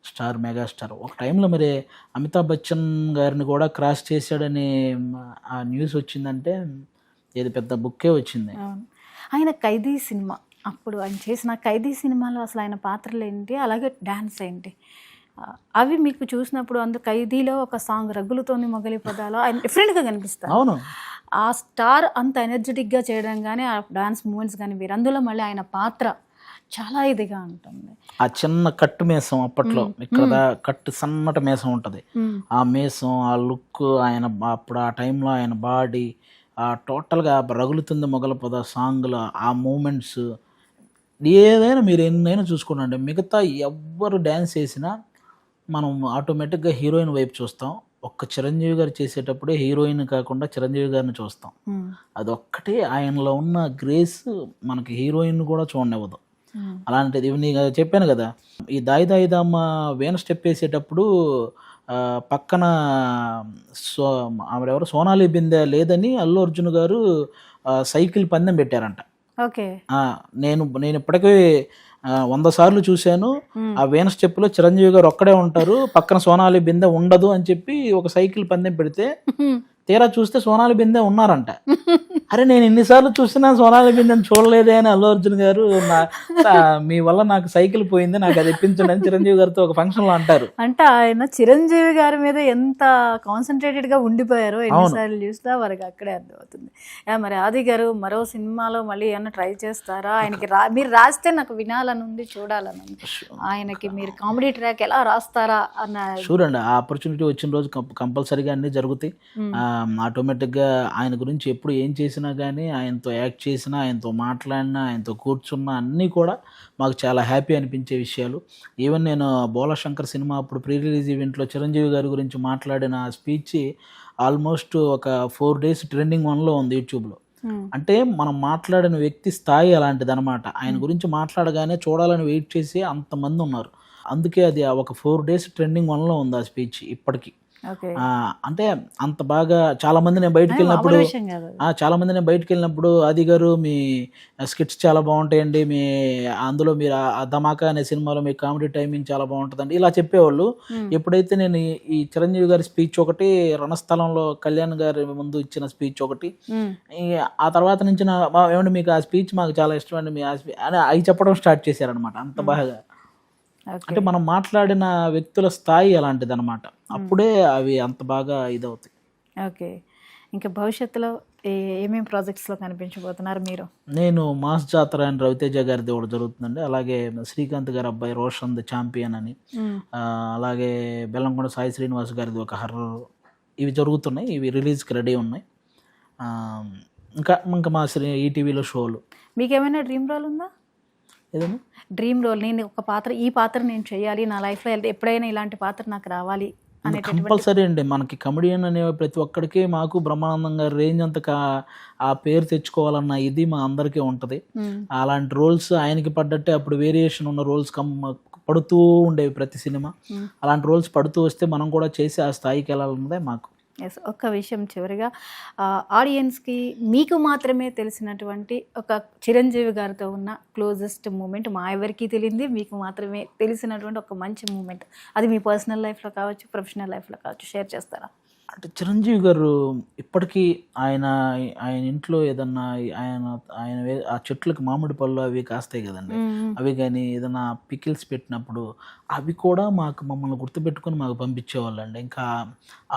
స్టార్, మెగాస్టార్. ఒక టైంలో మరి అమితాబ్ బచ్చన్ గారిని కూడా క్రాస్ చేశాడని ఆ న్యూస్ వచ్చిందంటే ఇది పెద్ద బుక్కే వచ్చింది. ఆయన ఖైదీ సినిమా, అప్పుడు ఆయన చేసిన ఖైదీ సినిమాలో అసలు ఆయన పాత్రలు ఏంటి, అలాగే డ్యాన్స్ ఏంటి, అవి మీకు చూసినప్పుడు అందులో ఖైదీలో ఒక సాంగ్ రగ్గులతోని మొగలి పదాలు ఆయన డిఫరెంట్గా కనిపిస్తారు. అవును. ఆ స్టార్ అంత ఎనర్జెటిక్గా చేయడం కానీ, ఆ డాన్స్ మూమెంట్స్ కానీ వేరు. అందులో మళ్ళీ ఆయన పాత్ర చాలా ఇదిగా ఉంటుంది. ఆ చిన్న కట్టు మీసం అప్పట్లో, ఇక్కడ కట్టు సన్నటి మీసం ఉంటుంది, ఆ మీసం, ఆ లుక్, ఆయన అప్పుడు ఆ టైంలో ఆయన బాడీ, ఆ టోటల్గా రగులుతుంది మొగల పద సాంగ్లో ఆ మూమెంట్స్, ఏదైనా మీరు ఎన్నైనా చూసుకోండి, మిగతా ఎవ్వరు డ్యాన్స్ చేసినా మనం ఆటోమేటిక్గా హీరోయిన్ వైపు చూస్తాం. ఒక్క చిరంజీవి గారు చేసేటప్పుడే హీరోయిన్ కాకుండా చిరంజీవి గారిని చూస్తాం. అదొక్కటే ఆయనలో ఉన్న గ్రేస్ మనకి హీరోయిన్ కూడా చూడనివ్వదు. అలాంటిది నీకు చెప్పాను కదా, ఈ దాయి దాయి దామ్మ వీణ స్టెప్ వేసేటప్పుడు పక్కన ఆవిడెవరు సోనాలి బిందె లేదని అల్లు అర్జున్ గారు సైకిల్ పందెం పెట్టారంట. ఓకే. నేను ఇప్పటికీ 100 సార్లు చూశాను. ఆ వీణ స్టెప్లో చిరంజీవి గారు ఒక్కడే ఉంటారు, పక్కన సోనాలి బిందె ఉండదు అని చెప్పి ఒక సైకిల్ పందెం పెడితే తీరా చూస్తే సోనాలి బిందె ఉన్నారంట. అరే నేను ఎన్నిసార్లు చూసినా సోనాలి బిందెని చూడలేదే అని అల్లు అర్జున్ గారు మీ వల్ల నాకు సైకిల్ పోయింది, నాకు అది ఇప్పించండి అని చిరంజీవి గారితో ఒక ఫంక్షన్లో అంటారు. అంటే ఆయన చిరంజీవి గారి మీద ఎంత కాన్సన్ట్రేటెడ్గా ఉండిపోయారో ఎన్నిసార్లు చూసినా వారికి అక్కడే అర్థమవుతుంది. మరి ఆది గారు మరో సినిమాలో మళ్ళీ ఏమన్నా ట్రై చేస్తారా? ఆయనకి మీరు రాస్తే నాకు వినాలని ఉంది, చూడాలని ఉంది. ఆయనకి మీరు కామెడీ ట్రాక్ ఎలా రాస్తారా అన్న చూడండి, ఆ ఆపర్చునిటీ వచ్చిన రోజు కంపల్సరీగా అన్నీ జరుగుతాయి. ఆటోమేటిక్గా ఆయన గురించి ఎప్పుడు ఏం చేసినా కానీ, ఆయనతో యాక్ట్ చేసినా, ఆయనతో మాట్లాడినా, ఆయనతో కూర్చున్నా అన్నీ కూడా మాకు చాలా హ్యాపీ అనిపించే విషయాలు. ఈవెన్ నేను బోలాశంకర్ సినిమా అప్పుడు ప్రీ రిలీజ్ ఈవెంట్లో చిరంజీవి గారి గురించి మాట్లాడిన స్పీచ్ ఆల్మోస్ట్ ఒక 4 days ట్రెండింగ్ 1లో ఉంది యూట్యూబ్లో. అంటే మనం మాట్లాడిన వ్యక్తి స్థాయి అలాంటిది అనమాట. ఆయన గురించి మాట్లాడగానే చూడాలని వెయిట్ చేసి అంతమంది ఉన్నారు. అందుకే అది ఒక 4 days ట్రెండింగ్ 1లో ఉంది ఆ స్పీచ్ ఇప్పటికీ. అంటే అంత బాగా చాలా మంది నేను బయటకు వెళ్ళినప్పుడు ఆది గారు మీ స్కిట్స్ చాలా బాగుంటాయండి, మీ అందులో మీరు ఆ ధమాకా అనే సినిమాలో మీ కామెడీ టైమింగ్ చాలా బాగుంటుందండి ఇలా చెప్పేవాళ్ళు. ఎప్పుడైతే నేను ఈ చిరంజీవి గారి స్పీచ్ ఒకటి, రణస్థలంలో కళ్యాణ్ గారి ముందు ఇచ్చిన స్పీచ్ ఒకటి, ఆ తర్వాత నుంచి ఏమంటే మీకు ఆ స్పీచ్ మాకు చాలా ఇష్టం అండి మీ అని అవి చెప్పడం స్టార్ట్ చేశారనమాట. అంత బాగా అంటే మనం మాట్లాడిన వ్యక్తుల స్థాయి అలాంటిది అనమాట. అప్పుడే అవి అంత బాగా ఇదవుతాయి. ఓకే. ఇంకా భవిష్యత్తులో ఏమేమి ప్రాజెక్ట్స్లో కనిపించబోతున్నారు మీరు? నేను మాస్ జాతర అని రవితేజ గారిది ఒకటి జరుగుతుందండి. అలాగే శ్రీకాంత్ గారి అబ్బాయి రోషన్ ది ఛాంపియన్ అని, అలాగే బెల్లంకొండ సాయి శ్రీనివాస్ గారిది ఒక హర్రర్, ఇవి జరుగుతున్నాయి. ఇవి రిలీజ్కి రెడీ ఉన్నాయి. ఇంకా మా ఈటీవీలో షోలు. మీకు ఏమైనా డ్రీమ్ రోల్ ఉందా? ఏదైనా డ్రీమ్ రోల్ నేను ఒక పాత్ర, ఈ పాత్ర నేను చేయాలి నా లైఫ్లో, ఎప్పుడైనా ఇలాంటి పాత్ర నాకు రావాలి అనేటటువంటి. కంపల్సరీ అండి. మనకి కమెడియన్ అనే ప్రతి ఒక్కడికి మాకు బ్రహ్మానందం గారి రేంజ్ అంత ఆ పేరు తెచ్చుకోవాలన్న ఇది మా అందరికీ ఉంటుంది. అలాంటి రోల్స్ ఆయనకి పడ్డట్టే అప్పుడు వేరియేషన్ ఉన్న రోల్స్ పడుతూ ఉండేవి ప్రతి సినిమా. అలాంటి రోల్స్ పడుతూ వస్తే మనం కూడా చేసి ఆ స్థాయికి వెళ్ళాలన్నదే మాకు. ఎస్, ఒక్క విషయం చివరిగా ఆడియన్స్కి మీకు మాత్రమే తెలిసినటువంటి ఒక చిరంజీవి గారితో ఉన్న క్లోజెస్ట్ మూమెంట్, మా ఎవరికి తెలియంది మీకు మాత్రమే తెలిసినటువంటి ఒక మంచి మూమెంట్, అది మీ పర్సనల్ లైఫ్లో కావచ్చు, ప్రొఫెషనల్ లైఫ్లో కావచ్చు, షేర్ చేస్తారా? అంటే చిరంజీవి గారు ఇప్పటికీ ఆయన ఇంట్లో ఏదన్నా ఆయన ఆ చెట్లకు మామిడి పళ్ళు అవి కాస్తాయి కదండి, అవి కానీ ఏదన్నా పికిల్స్ పెట్టినప్పుడు అవి కూడా మమ్మల్ని గుర్తుపెట్టుకొని మాకు పంపించేవాళ్ళండి. ఇంకా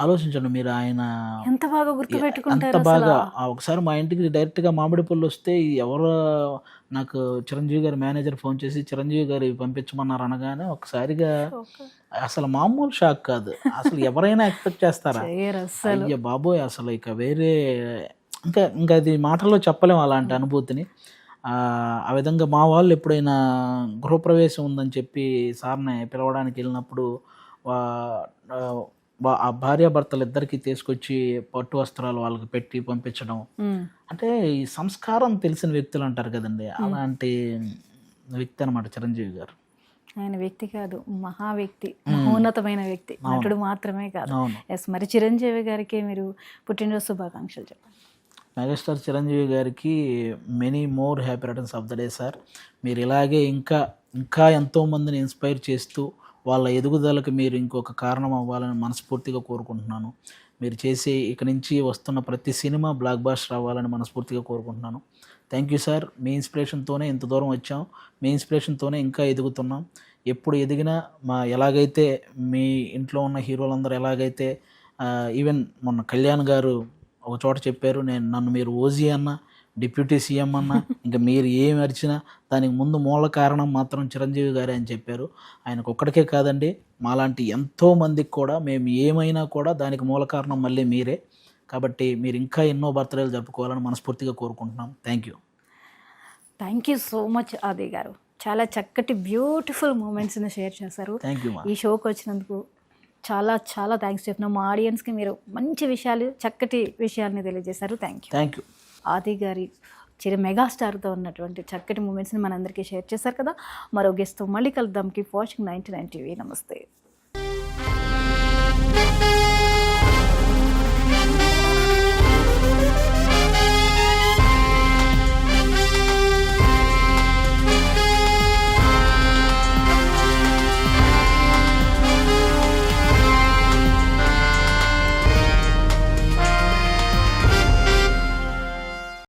ఆలోచించండి మీరు, ఆయన ఎంత బాగా గుర్తుపెట్టుకుంటారు. అంత బాగా. ఒకసారి మా ఇంటికి డైరెక్ట్గా మామిడి పళ్ళు వస్తే ఎవరో నాకు చిరంజీవి గారి మేనేజర్ ఫోన్ చేసి చిరంజీవి గారు ఇవి పంపించమన్నారు అనగానే ఒకసారిగా అసలు మామూలు షాక్ కాదు. అసలు ఎవరైనా ఎక్స్పెక్ట్ చేస్తారా? అయ్య బాబోయ్, అసలు ఇక వేరే ఇంకా అది మాటల్లో చెప్పలేము అలాంటి అనుభూతిని. ఆ విధంగా మా వాళ్ళు ఎప్పుడైనా గృహప్రవేశం ఉందని చెప్పి సార్ని పిలవడానికి వెళ్ళినప్పుడు ఆ భార్యాభర్తలు ఇద్దరికి తీసుకొచ్చి పట్టు వస్త్రాలు వాళ్ళకి పెట్టి పంపించడం, అంటే ఈ సంస్కారం తెలిసిన వ్యక్తులు అంటారు కదండి, అలాంటి వ్యక్తి అనమాట చిరంజీవి గారు. ఆయన వ్యక్తి కాదు, మహా వ్యక్తి, మహోన్నతమైన వ్యక్తి, నటుడు మాత్రమే కాదు. ఎస్, మరి చిరంజీవి గారికి మీరు పుట్టినరోజు శుభాకాంక్షలు చెప్పండి. మెగాస్టార్ చిరంజీవి గారికి many more happy returns of the day sir. మీరు ఇలాగే ఇంకా ఎంతోమందిని ఇన్స్పైర్ చేస్తూ వాళ్ళ ఎదుగుదలకు మీరు ఇంకొక కారణం అవ్వాలని మనస్ఫూర్తిగా కోరుకుంటున్నాను. మీరు చేసే ఇక నుంచి వస్తున్న ప్రతి సినిమా బ్లాక్ బాస్టర్ అవ్వాలని మనస్ఫూర్తిగా కోరుకుంటున్నాను. Thank you sir. మీ ఇన్స్పిరేషన్తోనే ఇంత దూరం వచ్చాం, మీ ఇన్స్పిరేషన్తోనే ఇంకా ఎదుగుతున్నాం. ఎప్పుడు ఎదిగినా ఎలాగైతే మీ ఇంట్లో ఉన్న హీరోలందరూ ఎలాగైతే ఈవెన్ మొన్న కళ్యాణ్ గారు ఒక చోట చెప్పారు, నన్ను మీరు ఓజీ అన్న, డిప్యూటీ సీఎం అన్న, ఇంకా మీరు ఏమి అరిచినా దానికి ముందు మూల కారణం మాత్రం చిరంజీవి గారే అని చెప్పారు. ఆయనకు ఒక్కడికే కాదండి, మాలాంటి ఎంతోమందికి కూడా మేము ఏమైనా కూడా దానికి మూల కారణం మళ్ళీ మీరే. కాబట్టి మీరు ఇంకా ఎన్నో బర్త్డేలు జరుపుకోవాలని మనస్ఫూర్తిగా కోరుకుంటున్నాం. థ్యాంక్ యూ సో మచ్ ఆది గారు. చాలా చక్కటి బ్యూటిఫుల్ మూమెంట్స్ని షేర్ చేశారు. Thank you. ఈ షోకి వచ్చినందుకు చాలా చాలా థ్యాంక్స్ చెప్తున్నాం. మా ఆడియన్స్కి మీరు మంచి విషయాలు, చక్కటి విషయాల్ని తెలియజేశారు. Thank you. ఆది గారి మెగాస్టార్తో ఉన్నటువంటి చక్కటి మూమెంట్స్ని మనందరికీ షేర్ చేశారు కదా. మరో గెస్ట్తో మళ్ళీ కలుద్దాం. Keep watching 99 TV. నమస్తే.